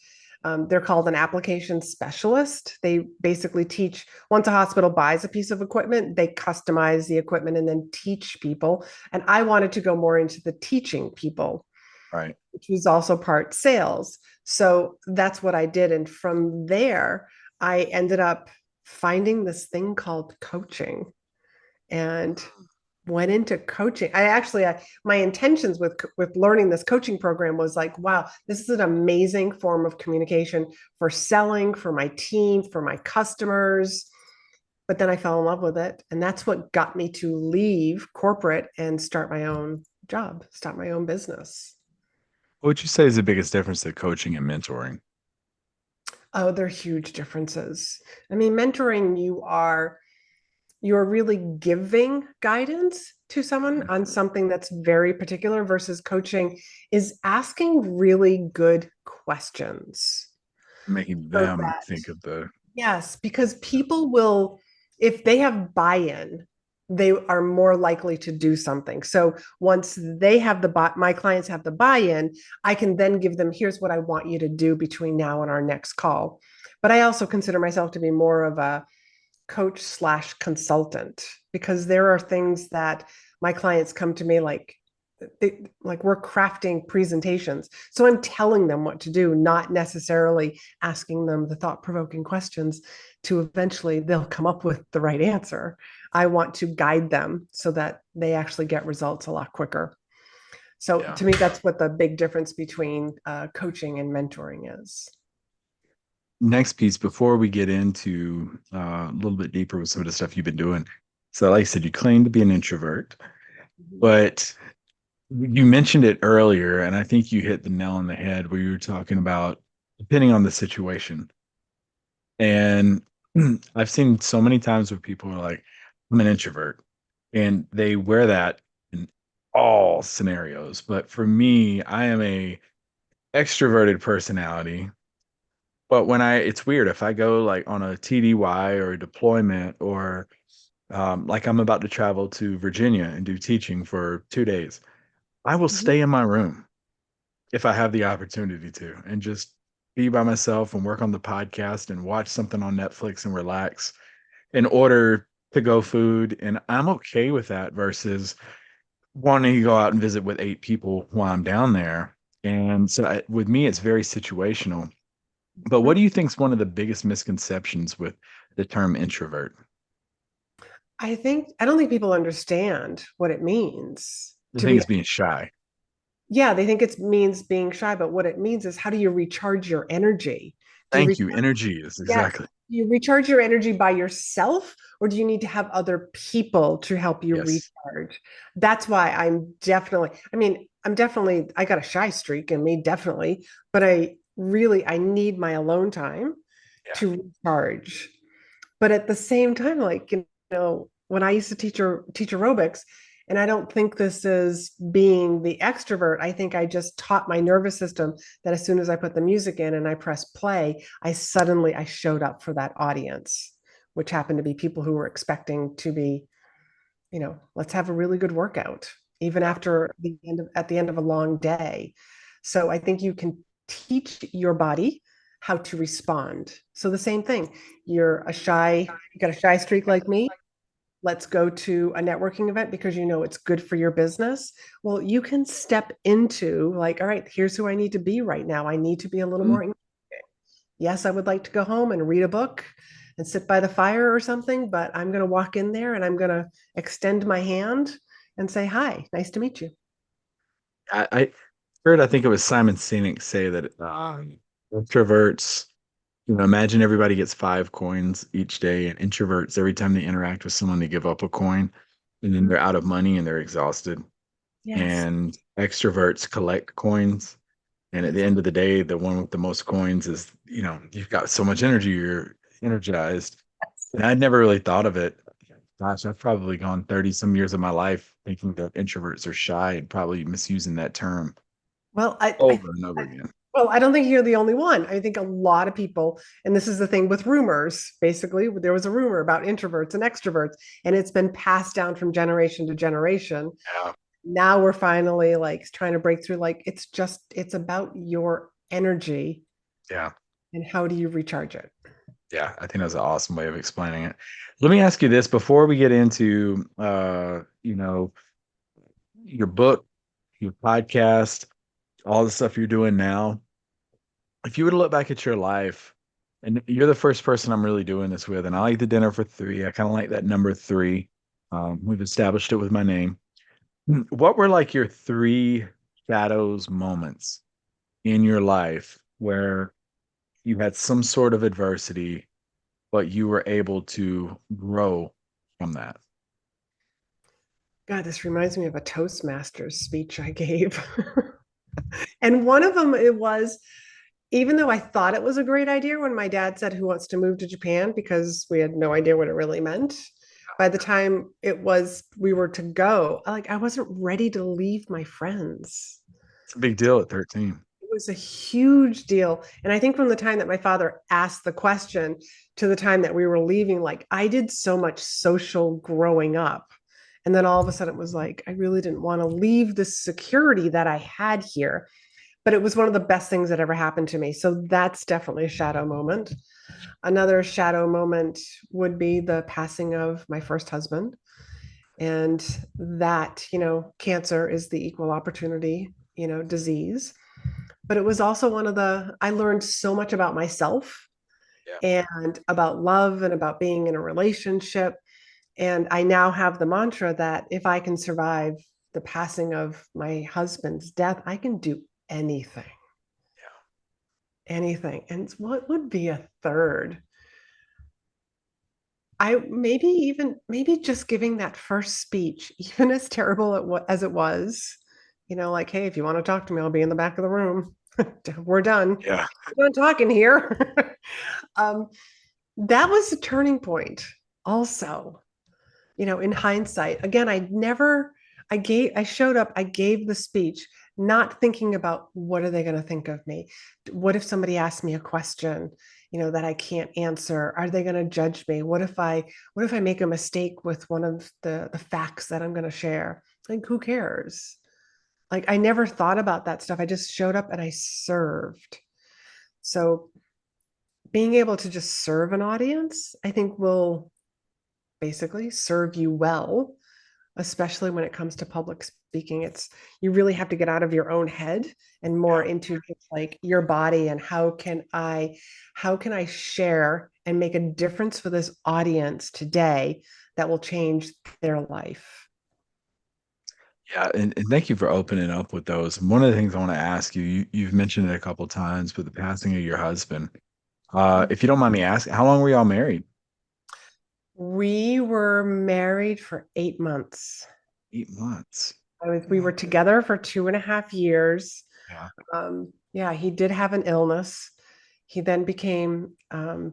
They're called an application specialist. They basically teach, once a hospital buys a piece of equipment, they customize the equipment and then teach people. And I wanted to go more into the teaching people, Right. which was also part sales. So that's what I did. And from there, I ended up finding this thing called coaching and went into coaching. My intentions with learning this coaching program was like, wow, this is an amazing form of communication for selling, for my team, for my customers. But then I fell in love with it. And that's what got me to leave corporate and start my own job, start my own business. What would you say is the biggest difference to coaching and mentoring? Oh, they're huge differences. I mean, mentoring, you're really giving guidance to someone Mhm. on something that's very particular versus coaching is asking really good questions. Making So them that, think of the, yes, because people will, if they have buy-in, they are more likely to do something. So once they have my clients have the buy-in, I can then give them, here's what I want you to do between now and our next call. But I also consider myself to be more of a coach slash consultant because there are things that my clients come to me like we're crafting presentations, so I'm telling them what to do, not necessarily asking them the thought-provoking questions to eventually they'll come up with the right answer. I want to guide them so that they actually get results a lot quicker. So yeah. to me, that's what the big difference between coaching and mentoring is. Next piece, before we get into a little bit deeper with some of the stuff you've been doing. So, like I said, you claim to be an introvert, but you mentioned it earlier, and I think you hit the nail on the head where you were talking about depending on the situation. And I've seen so many times where people are like, I'm an introvert, and they wear that in all scenarios. But for me, I am a extroverted personality. But it's weird if I go like on a TDY or a deployment or like I'm about to travel to Virginia and do teaching for 2 days, I will Mhm. stay in my room if I have the opportunity to and just be by myself and work on the podcast and watch something on Netflix and relax in order to go food. And I'm okay with that versus wanting to go out and visit with 8 people while I'm down there. And so with me, it's very situational. But what do you think is one of the biggest misconceptions with the term introvert? I don't think people understand what it means The to thing be. is being shy. Yeah, they think it means being shy, but what it means is how do you recharge your energy? Do you Thank you. Energy is Yes. exactly. Do you recharge your energy by yourself, or do you need to have other people to help you Yes. recharge? That's why I got a shy streak in me, definitely, but I need my alone time Yeah. to recharge. But at the same time, like, when I used to teach aerobics, and I don't think this is being the extrovert. I think I just taught my nervous system that as soon as I put the music in and I press play, I showed up for that audience, which happened to be people who were expecting to be, let's have a really good workout, even Yeah. at the end of a long day. So I think you can teach your body how to respond. So the same thing, you got a shy streak like me. Let's go to a networking event because it's good for your business. Well, you can step into like, all right, here's who I need to be right now. I need to be a little Mm. more. Yes, I would like to go home and read a book and sit by the fire or something, but I'm going to walk in there and I'm going to extend my hand and say, hi, nice to meet you. I heard, I think it was Simon Sinek say that introverts, imagine everybody gets 5 coins each day, and introverts, every time they interact with someone, they give up a coin, and then they're out of money and they're exhausted. Yes. And extroverts collect coins. And at the Yes. end of the day, the one with the most coins is, you've got so much energy, you're energized. And I'd never really thought of it. Gosh, I've probably gone 30 some years of my life thinking that introverts are shy and probably misusing that term Well, over and over again. I don't think you're the only one. I think a lot of people, and this is the thing with rumors, basically, there was a rumor about introverts and extroverts, and it's been passed down from generation to generation. Yeah. Now we're finally like trying to break through, like, it's about your energy Yeah. and how do you recharge it. Yeah. I think that's an awesome way of explaining it. Let me ask you this before we get into your book, your podcast, all the stuff you're doing now. If you were to look back at your life, and you're the first person I'm really doing this with, and I like the dinner for three. I kind of like that number three. We've established it with my name. What were like your three shadows moments in your life where you had some sort of adversity but you were able to grow from that. God, this reminds me of a Toastmasters speech I gave. And one of them, it was, even though I thought it was a great idea when my dad said, "Who wants to move to Japan?" because we had no idea what it really meant. By the time it was, we were to go, like, I wasn't ready to leave my friends. It's a big deal at 13. It was a huge deal. And I think from the time that my father asked the question to the time that we were leaving, like, I did so much social growing up. And then all of a sudden it was like, I really didn't want to leave the security that I had here. But it was one of the best things that ever happened to me. So that's definitely a shadow moment. Another shadow moment would be the passing of my first husband. And that, cancer is the equal opportunity, disease. But it was also one of I learned so much about myself Yeah. and about love and about being in a relationship. And I now have the mantra that if I can survive the passing of my husband's death, I can do anything, anything. And what would be a third? I maybe just giving that first speech, even as terrible as it was, like, hey, if you want to talk to me, I'll be in the back of the room. We're done. Yeah. We're done talking here. um, that was a turning point. Also, in hindsight, again, I showed up, I gave the speech, not thinking about what are they going to think of me? What if somebody asked me a question, that I can't answer? Are they going to judge me? What if I make a mistake with one of the facts that I'm going to share? Like, who cares? Like, I never thought about that stuff. I just showed up and I served. So being able to just serve an audience, I think will basically serve you well, especially when it comes to public speaking. You really have to get out of your own head and more Yeah. into just like your body and how can I share and make a difference for this audience today that will change their life. Yeah, and thank you for opening up with those. And one of the things I want to ask you, you've mentioned it a couple times, but the passing of your husband. If you don't mind me asking, how long were y'all married? We were married for 8 months. 8 months. We were together for 2.5 years. Yeah. Yeah, he did have an illness. He then became,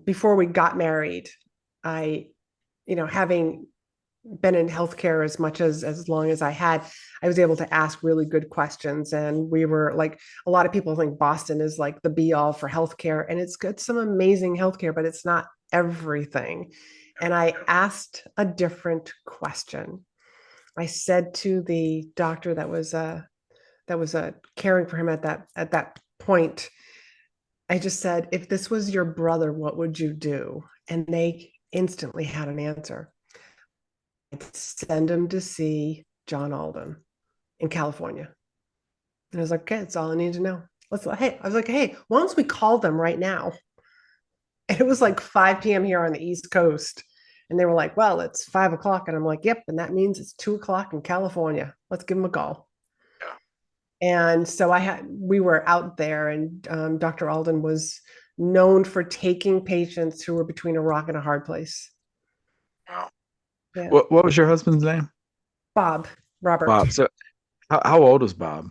before we got married, I, having been in healthcare as long as I had, I was able to ask really good questions. And we were like, a lot of people think Boston is like the be all for healthcare, and it's got some amazing healthcare, but it's not everything. And I asked a different question. I said to the doctor that was caring for him at that point, I just said, if this was your brother, what would you do? And they instantly had an answer. I'd send him to see John Alden in California. And I was like, okay, that's all I need to know. I was like, hey, why don't we call them right now? And it was like 5 p.m. here on the East Coast. And they were like, well, it's 5 o'clock. And I'm like, yep. And that means it's 2 o'clock in California. Let's give them a call. Yeah. And so we were out there, and Dr. Alden was known for taking patients who were between a rock and a hard place. Wow. Yeah. What was your husband's name? Bob, Robert. Bob. So how old was Bob?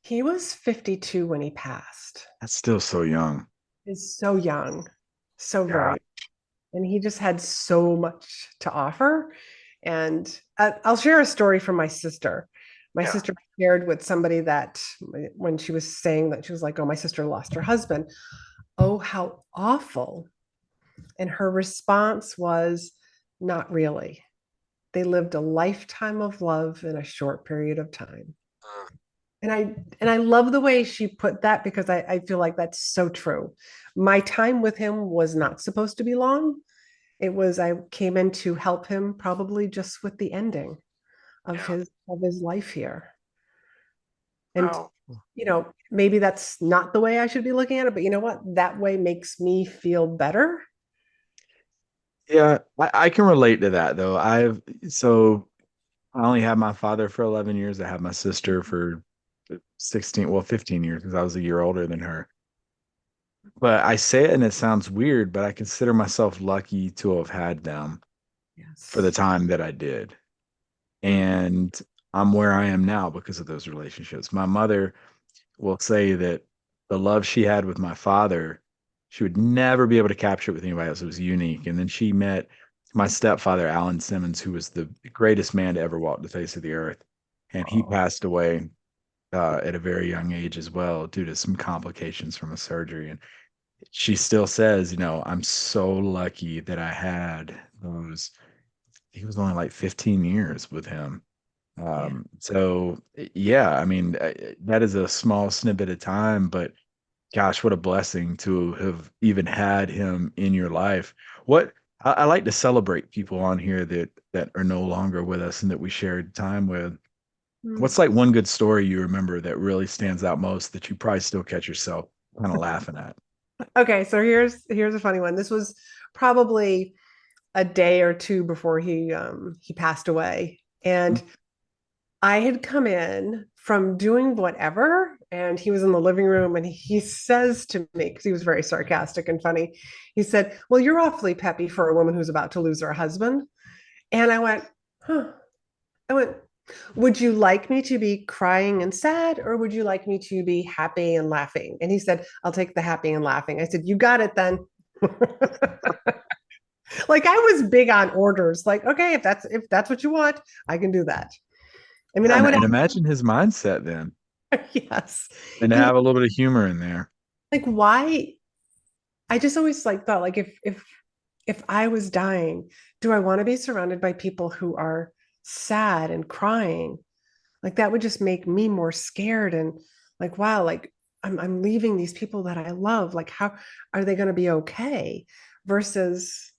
He was 52 when he passed. That's still so young. He's so young, so Yeah. very, and he just had so much to offer. And I'll share a story from my sister. My Yeah. sister shared with somebody that when she was saying that, she was like, oh, my sister lost her husband. Oh, how awful. And her response was, not really. They lived a lifetime of love in a short period of time. And I love the way she put that, because I feel like that's so true. My time with him was not supposed to be long. I came in to help him probably just with the ending of Yeah. his life here. And Wow. maybe that's not the way I should be looking at it, but you know what? That way makes me feel better. Yeah, I can relate to that though. I only had my father for 11 years. I had my sister for 16, well, 15 years because I was a year older than her. but I say it and it sounds weird, but I consider myself lucky to have had them for the Yes. time that I did. Mhm. And I'm where I am now because of those relationships. My mother will say that the love she had with my father, she would never be able to capture it with anybody else. It was unique. And then she met my stepfather, Alan Simmons, who was the greatest man to ever walk the face of the earth. And he Oh, passed away at a very young age as well due to some complications from a surgery. And she still says, I'm so lucky that I had those. He was only like 15 years with him. yeah. So yeah, I mean, that is a small snippet of time, but gosh, what a blessing to have even had him in your life. What I like to celebrate people on here that are no longer with us and that we shared time with. Mm. What's like one good story you remember that really stands out most that you probably still catch yourself kind of laughing at? Okay, so here's a funny one. This was probably a day or two before he passed away. And I had come in from doing whatever, and he was in the living room, and he says to me, because he was very sarcastic and funny, he said, "Well, you're awfully peppy for a woman who's about to lose her husband." And I went, huh. I went, would you like me to be crying and sad, or would you like me to be happy and laughing? And he said, I'll take the happy and laughing. I said, you got it then. Like I was big on orders. Like, okay, if that's what you want, I can do that. I mean, Yeah, I would and imagine his mindset then, have, yes. and to And have a little bit of humor in there. like why I just always like thought like if I was dying, do I want to be surrounded by people who are sad and crying? Like that would just make me more scared and like, wow, like I'm leaving these people that I love. Like, how are they going to be okay? Versus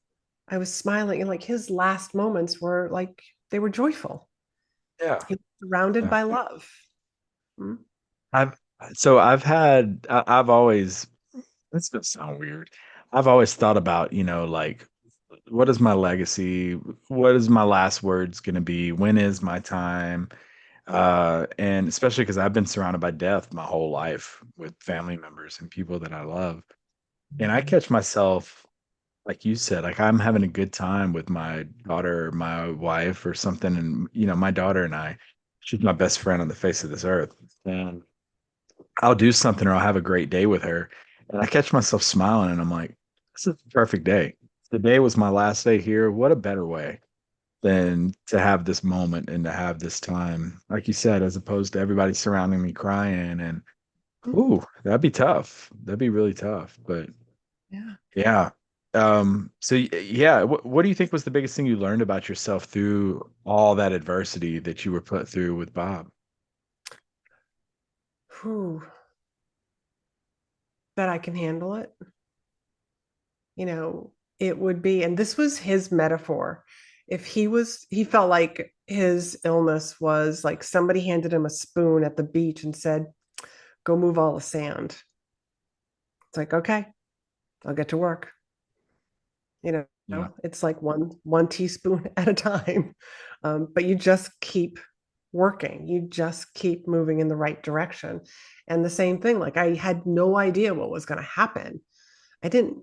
I was smiling and like his last moments were like they were joyful. Yeah. He was surrounded Yeah. by love. Mm. I've I've always, this gonna sound weird. I've always thought about, like what is my legacy? What is my last words gonna be? When is my time? And especially because I've been surrounded by death my whole life with family members and people that I love. And I catch myself, like you said, like I'm having a good time with my daughter or my wife or something. And, my daughter and I, she's my best friend on the face of this earth. And I'll do something or I'll have a great day with her. And I catch myself smiling and I'm like, this is the perfect day. Today was my last day here. What a better way than to have this moment and to have this time, like you said, as opposed to everybody surrounding me crying. And, ooh, that'd be tough. That'd be really tough. But Yeah. yeah. So yeah, what do you think was the biggest thing you learned about yourself through all that adversity that you were put through with Bob? Whew, that I can handle it. You know, it would be, and this was his metaphor. If he felt like his illness was like somebody handed him a spoon at the beach and said, go move all the sand. It's like, okay, I'll get to work. You Yeah. know, it's like one teaspoon at a time. But you just keep working. You just keep moving in the right direction. And the same thing, like I had no idea what was going to happen. I didn't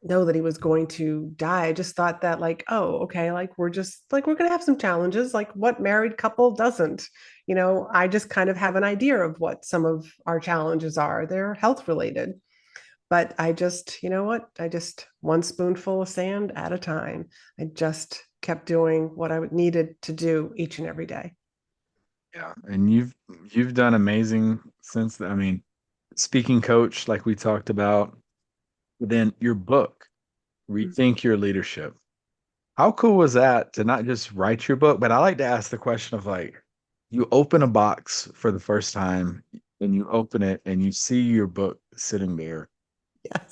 know that he was going to die. I just thought that like, oh, okay, like we're just like we're going to have some challenges. Like what married couple doesn't? You know, I just kind of have an idea of what some of our challenges are. They're health related. But I just, you know what? I just one spoonful of sand at a time. I just kept doing what I needed to do each and every day. Yeah. And you've done amazing since then. I mean, speaking coach, like we talked about, then your book, Rethink Your Leadership. How cool was that to not just write your book, but I like to ask the question of like, you open a box for the first time and you open it and you see your book sitting there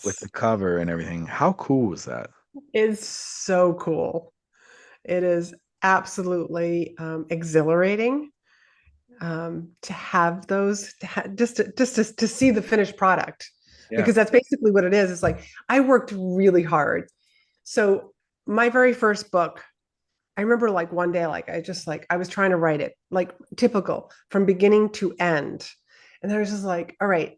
with Yes, the cover and everything. How cool was that? it's so cool. It is absolutely exhilarating to have those, to see the finished product, Yeah. because that's basically what it is. It's like I worked really hard. So my very first book, I remember like one day, like I was trying to write it like typical from beginning to end. And I was just like, all right,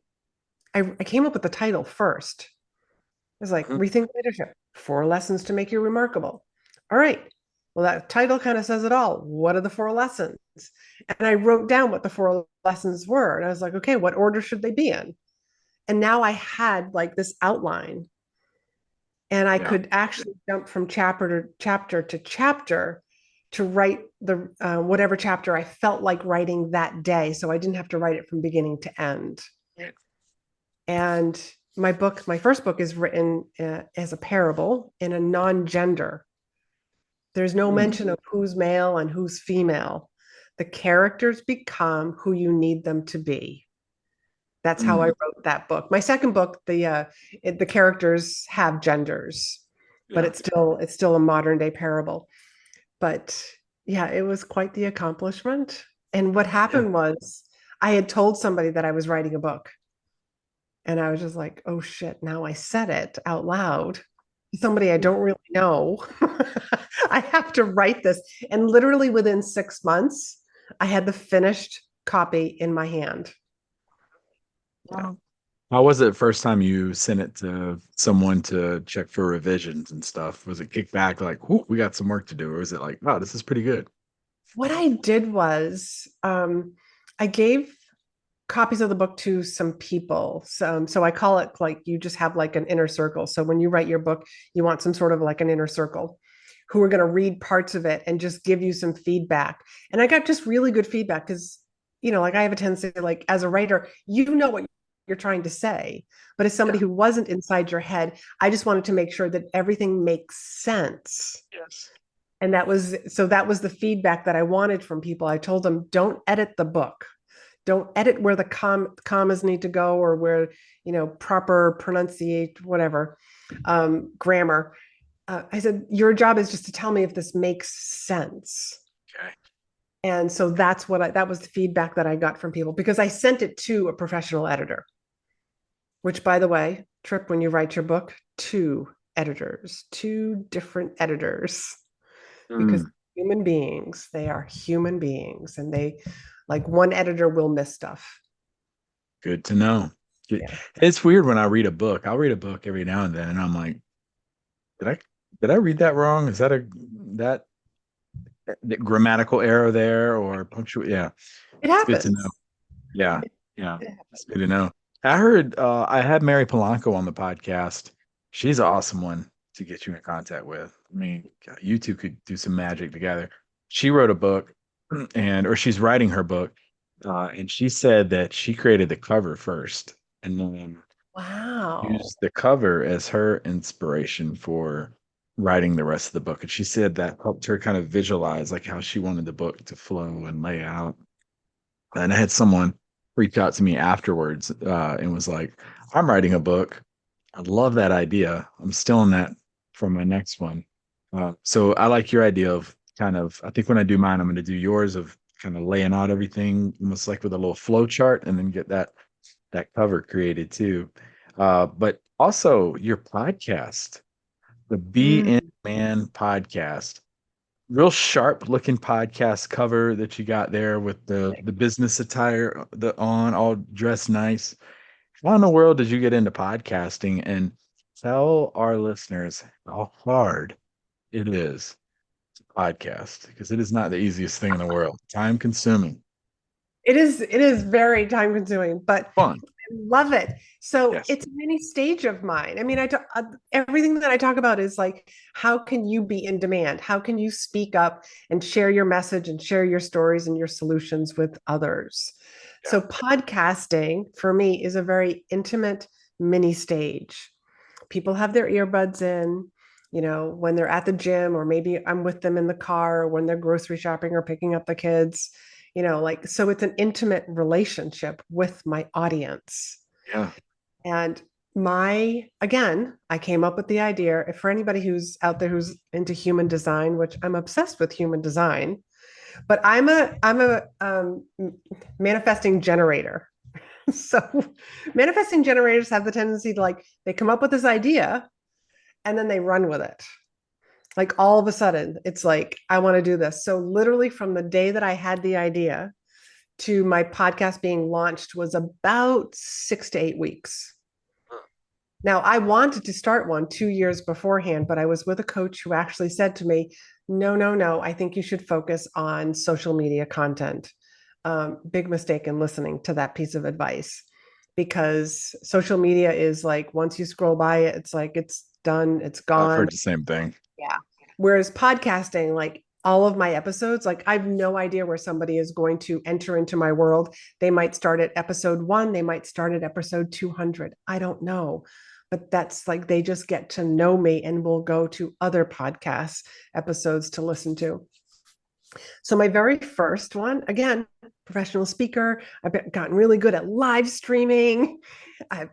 I came up with the title first. It was like Mhm. Rethink Leadership, 4 lessons to make you remarkable. All right. Well, that title kind of says it all. What are the 4 lessons? And I wrote down what the 4 lessons were. And I was like, okay, what order should they be in? And now I had like this outline, and I Yeah. could actually jump from chapter to chapter to write the whatever chapter I felt like writing that day. So I didn't have to write it from beginning to end. Right. And my first book is written as a parable in a non-gender. There's no Mm. mention of who's male and who's female. The characters become who you need them to be. That's how I Mm. wrote that book. My second book, the characters have genders, but Yeah. it's still a modern day parable. But yeah, it was quite the accomplishment. And what Yeah. happened was I had told somebody that I was writing a book. And I was just like, oh shit, now I said it out loud. Somebody I don't really know. I have to write this. And literally within 6 months, I had the finished copy in my hand. Yeah. Wow. How was it first time you sent it to someone to check for revisions and stuff? Was it kicked back like, "Whoo, we got some work to do," or was it like, "Wow, this is pretty good"? What I did was I gave copies of the book to some people. So I call it like you just have like an inner circle. So when you write your book, you want some sort of like an inner circle who are going to read parts of it and just give you some feedback. And I got just really good feedback because, like I have a tendency, like as a writer, you know what you're trying to say. But as somebody Yeah. who wasn't inside your head, I just wanted to make sure that everything makes sense. Yes. And that was the feedback that I wanted from people. I told them, don't edit the book. Don't edit where the commas need to go or where, proper pronunciate, whatever, grammar. I said, your job is just to tell me if this makes sense. Okay. And so that was the feedback that I got from people because I sent it to a professional editor, which by the way, Trip, when you write your book, 2 editors, 2 different editors, because Mm, they are human beings and like one editor will miss stuff. good to know. Yeah. It's weird when I read a book. I'll read a book every now and then, and I'm like, did I did I read that wrong? Is that the grammatical error there or punctual? Yeah, It it's good to know. happens. Yeah, yeah, It it's good to happens. know. I heard I had Mary Polanco on the podcast. She's an awesome one to get you in contact with. I mean, God, you two could do some magic together. She wrote a book, or she's writing her book, and she said that she created the cover first, and then Wow. used the cover as her inspiration for writing the rest of the book. And she said that helped her kind of visualize like how she wanted the book to flow and lay out. And I had someone reach out to me afterwards and was like, I'm writing a book. I love that idea. I'm still in that for my next one. So I like your idea of kind of, I think when I do mine, I'm going to do yours of kind of laying out everything almost like with a little flow chart and then get that cover created too. But also your podcast, the Be Mm. In Man podcast, real sharp looking podcast cover that you got there with the business attire the on all dressed nice. How in the world did you get into podcasting? And tell our listeners how hard it is to podcast because it is not the easiest thing in the world. Time consuming. It is very time consuming, but Fun. love it. So Yes. it's a mini stage of mine. I mean, everything that I talk about is like, how can you be in demand? How can you speak up and share your message and share your stories and your solutions with others? Yeah. So podcasting for me is a very intimate mini stage. People have their earbuds in, when they're at the gym, or maybe I'm with them in the car, or when they're grocery shopping or picking up the kids, like, so it's an intimate relationship with my audience. Yeah. And again, I came up with the idea for anybody who's out there who's into human design, which I'm obsessed with human design, but I'm a manifesting generator. So manifesting generators have the tendency to like, they come up with this idea and then they run with it. Like all of a sudden, it's like, I want to do this. So literally from the day that I had the idea to my podcast being launched was about 6 to 8 weeks. Now, I wanted to start one 2 years beforehand, but I was with a coach who actually said to me, no, no, no, I think you should focus on social media content. Big mistake in listening to that piece of advice because social media is like once you scroll by it, it's like it's done, it's I've gone. heard the same thing. Yeah. Whereas podcasting, like all of my episodes, like I have no idea where somebody is going to enter into my world. They might start at episode 1, they might start at episode 200. I don't know. But that's like they just get to know me and will go to other podcast episodes to listen to. So my very first one, again, professional speaker. I've gotten really good at live streaming,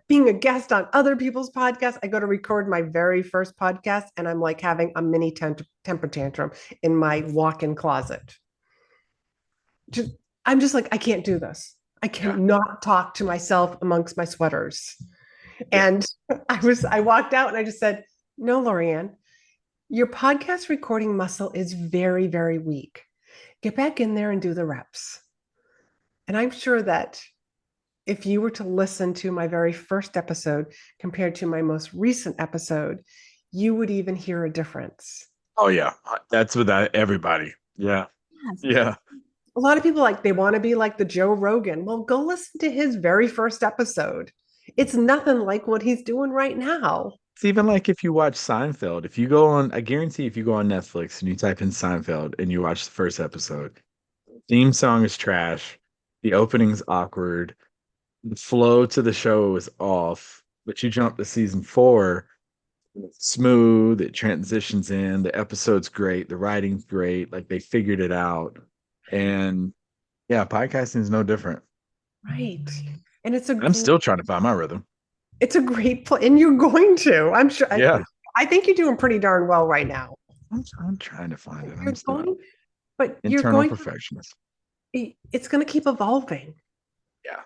being a guest on other people's podcasts. I go to record my very first podcast, and I'm like having a mini temper tantrum in my walk-in closet. Just, I'm just like, I can't do this. I Yeah. cannot talk to myself amongst my sweaters. Yeah. And I walked out and I just said, no, Laurie-Ann, your podcast recording muscle is very, very weak. Get back in there and do the reps. And I'm sure that if you were to listen to my very first episode compared to my most recent episode, you would even hear a difference. Oh yeah. That's with everybody. Yeah. Yes. Yeah. A lot of people like they want to be like the Joe Rogan. Well, go listen to his very first episode. It's nothing like what he's doing right now. It's even like if you watch Seinfeld, if you go on, I guarantee if you go on Netflix and you type in Seinfeld and you watch the first episode, theme song is trash. The opening's awkward. The flow to the show is off. But you jump to season 4, it's smooth, it transitions in, the episode's great, the writing's great, like they figured it out. And yeah, podcasting is no different. Right. And I'm still trying to find my rhythm. it's a great play. And you're going to, I'm sure. Yeah. I think you're doing pretty darn well right now. I'm trying to find it. You're I'm still going, but you're internal going perfectionist. it's going to keep evolving. Yeah.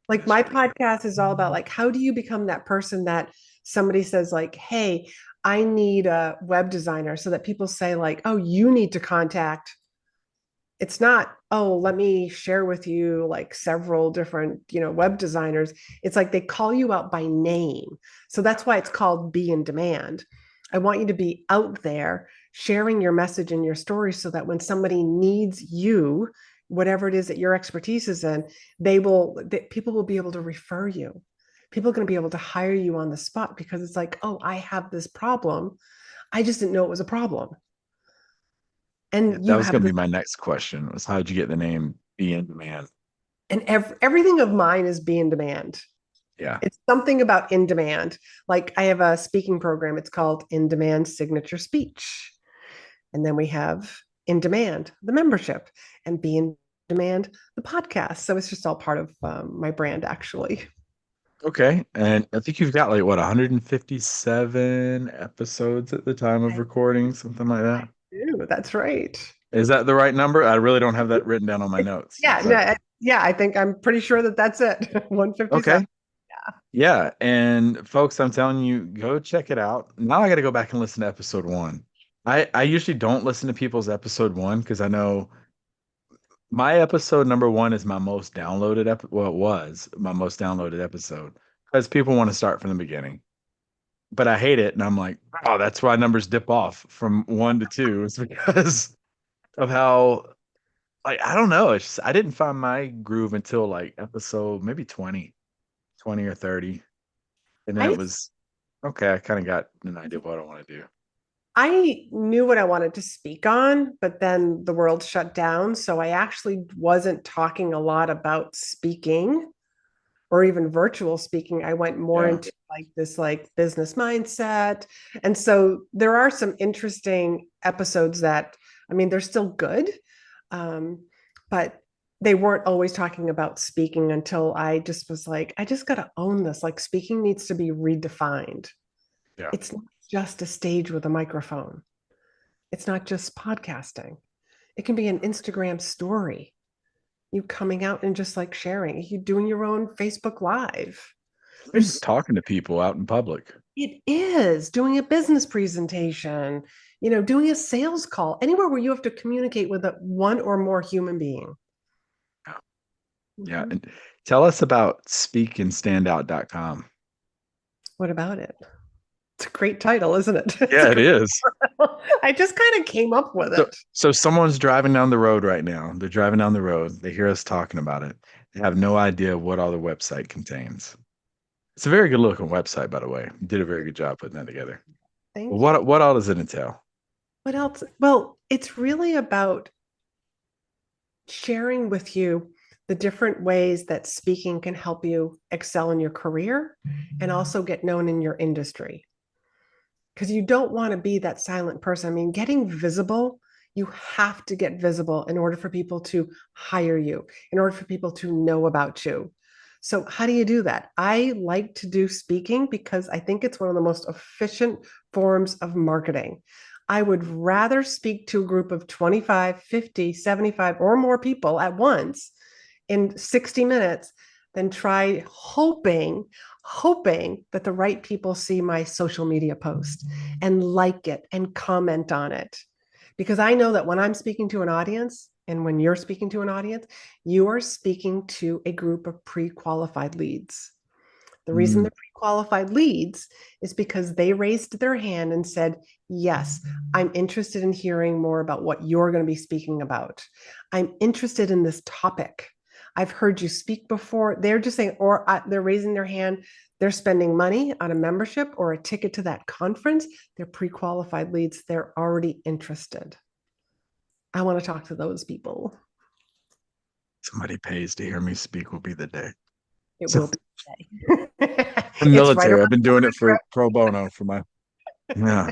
Like my podcast is all about like how do you become that person that somebody says like, hey, I need a web designer, so that people say like, oh, you need to contact. It's not, oh, let me share with you like several different, web designers. It's like they call you out by name. So that's why it's called Be in Demand. I want you to be out there sharing your message and your story so that when somebody needs you, whatever it is that your expertise is in, people will be able to refer you. People are going to be able to hire you on the spot because it's like, oh, I have this problem. I just didn't know it was a problem. Yeah, And that you was have going to this be my next question was how'd you get the name Be in Demand? and everything of mine is Be in Demand. Yeah. It's something about in demand. Like I have a speaking program. It's called In Demand Signature Speech. And then we have In Demand, the membership, and Be in Demand, the podcast. So it's just all part of my brand, actually. Okay. And I think you've got like what, 157 episodes at the time of recording, something like that. Ooh, that's right. Is that the right number? I really don't have that written down on my notes. Yeah, But no, yeah, I think I'm pretty sure that that's it. 157. okay. Yeah. And folks, I'm telling you, go check it out. Now I got to go back and listen to episode 1. I usually don't listen to people's episode 1 because I know my episode number 1 is my most downloaded well, it was my most downloaded episode because people want to start from the beginning. But I hate it, and I'm like, oh, that's why numbers dip off from 1 to 2. It's because of how, like, I don't know. It's just, I didn't find my groove until like episode maybe 20 or 30, and then it I was okay. I kind of got an idea of what I want to do. I knew what I wanted to speak on, but then the world shut down. So I actually wasn't talking a lot about speaking or even virtual speaking. I went more Yeah. into like this like business mindset. And so there are some interesting episodes that I mean they're still good. But they weren't always talking about speaking until I just was like, I just got to own this. Like speaking needs to be redefined. Yeah. It's not just a stage with a microphone. It's not just podcasting. It can be an Instagram story. You coming out and just like sharing. You doing your own Facebook Live. There's Talking to people out in public. it is doing a business presentation, doing a sales call, anywhere where you have to communicate with one or more human being. Yeah. Mhm. And tell us about speakandstandout.com. What about it? It's a great title, isn't it? It's a Yeah, it great is. title. I just kind of came up with So, it. so someone's driving down the road right now. They're driving down the road. They hear us talking about it. They have no idea what all the website contains. It's a very good looking website, by the way. You did a very good job putting that together. But Thank you. what all does it entail? What else? Well, it's really about sharing with you the different ways that speaking can help you excel in your career and also get known in your industry. Because you don't want to be that silent person. I mean, getting visible, you have to get visible in order for people to hire you, in order for people to know about you. So, how do you do that? I like to do speaking because I think it's one of the most efficient forms of marketing. I would rather speak to a group of 25, 50, 75, or more people at once in 60 minutes than try hoping that the right people see my social media post and like it and comment on it. Because I know that when I'm speaking to an audience and when you're speaking to an audience, you are speaking to a group of pre qualified leads. The reason Mm, they're pre qualified leads is because they raised their hand and said, yes, I'm interested in hearing more about what you're going to be speaking about. I'm interested in this topic. I've heard you speak before. They're just saying, or they're raising their hand. They're spending money on a membership or a ticket to that conference. They're pre qualified leads. They're already interested. I want to talk to those people. somebody pays to hear me speak will be the day. It So will be today. I'm It's right military. around I've been the doing it for corner. pro bono for my yeah.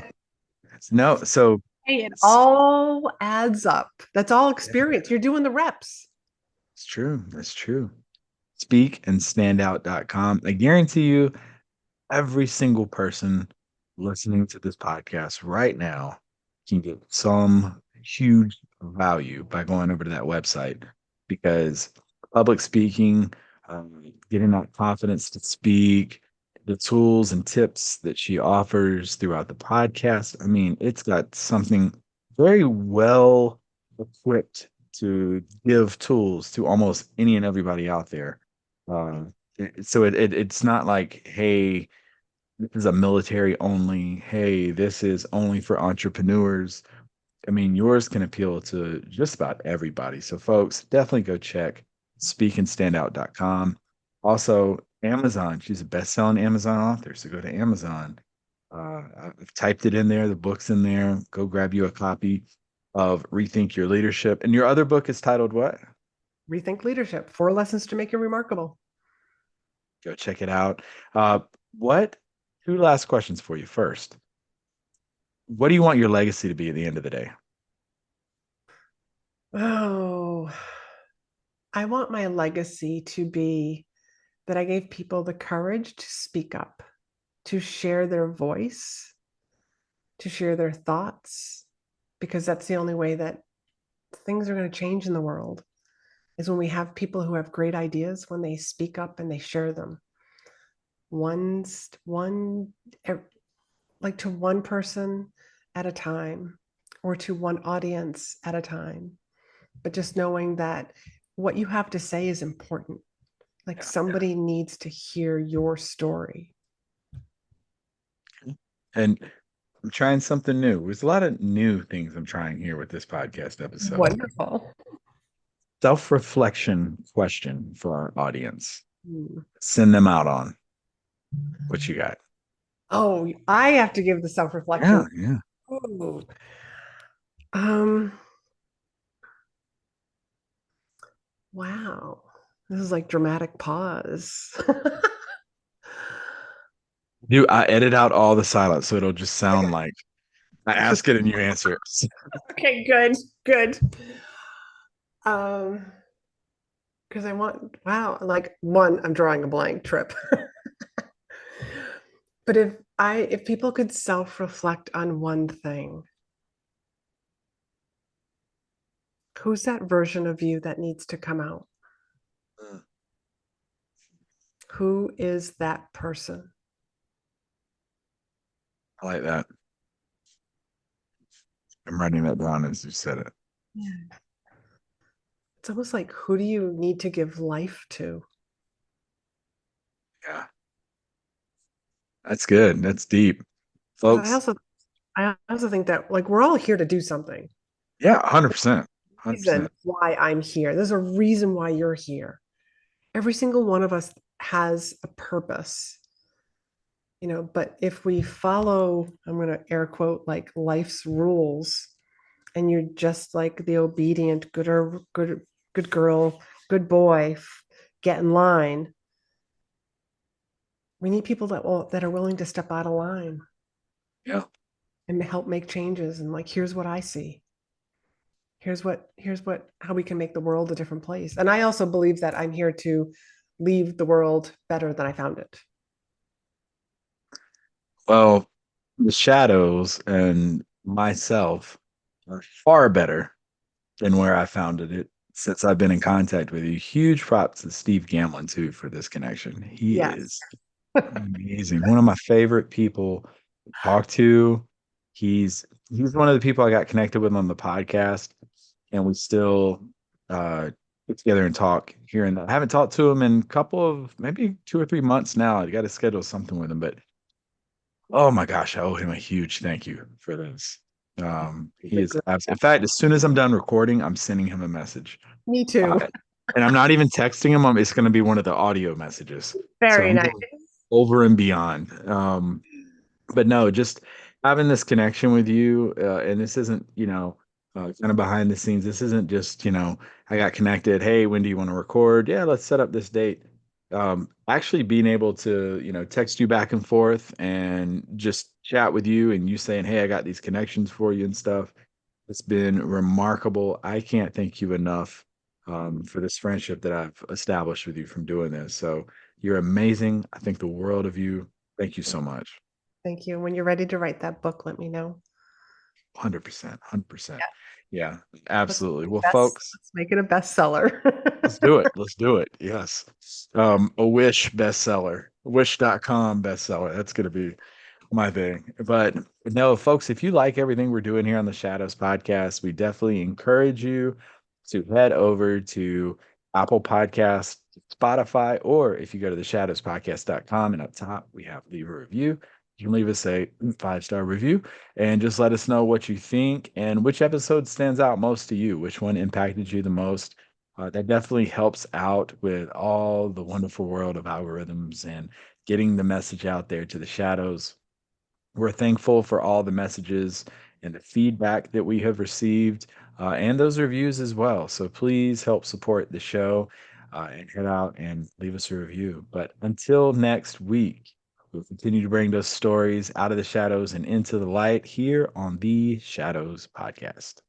No, so Hey, it it's, all adds up. That's all yeah, experience. You're doing the reps. it's true. That's true. Speakandstandout.com. I guarantee you every single person listening to this podcast right now can get some huge value by going over to that website because public speaking, getting that confidence to speak, the tools and tips that she offers throughout the podcast. I mean, it's got something very well equipped to give tools to almost any and everybody out there. So it's not like, hey, this is a military only. Hey, this is only for entrepreneurs. I mean, yours can appeal to just about everybody. So, folks, definitely go check speakandstandout.com. Also, Amazon. She's a best-selling Amazon author. So go to Amazon. I've typed it in there. The book's in there. Go grab you a copy of Rethink Your Leadership. And your other book is titled what? Rethink leadership. 4 lessons to make you remarkable. Go check it out. Uh, what? Two last questions for you. First, what do you want your legacy to be at the end of the day? Oh, I want my legacy to be that I gave people the courage to speak up, to share their voice, to share their thoughts, because that's the only way that things are going to change in the world is when we have people who have great ideas, when they speak up and they share them. One, like to one person at a time or to one audience at a time, but just knowing that what you have to say is important. Like somebody needs to hear your story. And I'm trying something new. There's a lot of new things I'm trying here with this podcast episode. Wonderful. Self-reflection question for our audience. Hmm. Send them out on what you got. Oh, I have to give the self reflection. Yeah, yeah. Oh, um, wow. This is like dramatic pause. Do I edit out all the silence so it'll just sound like I It's just ask it and you answer it. okay, good, good. Um, because I want, wow, like one, I'm drawing a blank trip. But if people could self-reflect on one thing, who's that version of you that needs to come out? Mm, Who is that person? I like that. I'm writing that down as you said it. Yeah. It's almost like, who do you need to give life to? Yeah, that's good. That's deep. Because Folks, I also think that like we're all here to do something. yeah, 100%. Reason 100%. why I'm here. There's a reason why you're here. Every single one of us has a purpose, but if we follow, I'm going to air quote, like life's rules, and you're just like the obedient, good girl, good boy, get in line. We need people that are willing to step out of line Yeah. and help make changes. And like, here's what I see. Here's what how we can make the world a different place. And I also believe that I'm here to leave the world better than I found it. Well, the shadows and myself are far better than where I founded it since I've been in contact with you. Huge props to Steve Gamlin too for this connection. He Yes. is amazing. One of my favorite people to talk to. He's one of the people I got connected with on the podcast, and we still get together and talk here and there. I haven't talked to him in a couple of maybe 2 or 3 months now. I got to schedule something with him, but oh my gosh, I owe him a huge thank you for this. He's He a is great in fact, as soon as I'm done recording, I'm sending him a message. Me too. Uh, and I'm not even texting him. It's going to be one of the audio messages. So Very I'm nice. going over and beyond. But no, just having this connection with you, and this isn't, kind of behind the scenes. This isn't just, I got connected. Hey, when do you want to record? Yeah, let's set up this date. Actually being able to, text you back and forth and just chat with you and you saying, hey, I got these connections for you and stuff. It's been remarkable. I can't thank you enough for this friendship that I've established with you from doing this. So you're amazing. I think the world of you. Thank you so much. Thank you. When you're ready to write that book, let me know. 100%, 100%. Yeah. Yeah, Let's absolutely. make Well, it best. folks, Let's make it a bestseller. let's do it. Let's do it. Yes. A Wish bestseller, wish.com bestseller. That's going to be my thing. But no, folks, if you like everything we're doing here on the Shadows podcast, we definitely encourage you to head over to Apple Podcasts, Spotify, or if you go to the shadowspodcast.com and up top, we have leave a review. You can leave us a 5-star review and just let us know what you think and which episode stands out most to you, which one impacted you the most. That definitely helps out with all the wonderful world of algorithms and getting the message out there to the shadows. We're thankful for all the messages and the feedback that we have received and those reviews as well. So please help support the show and head out and leave us a review. But until next week, we'll continue to bring those stories out of the shadows and into the light here on the Shadows Podcast.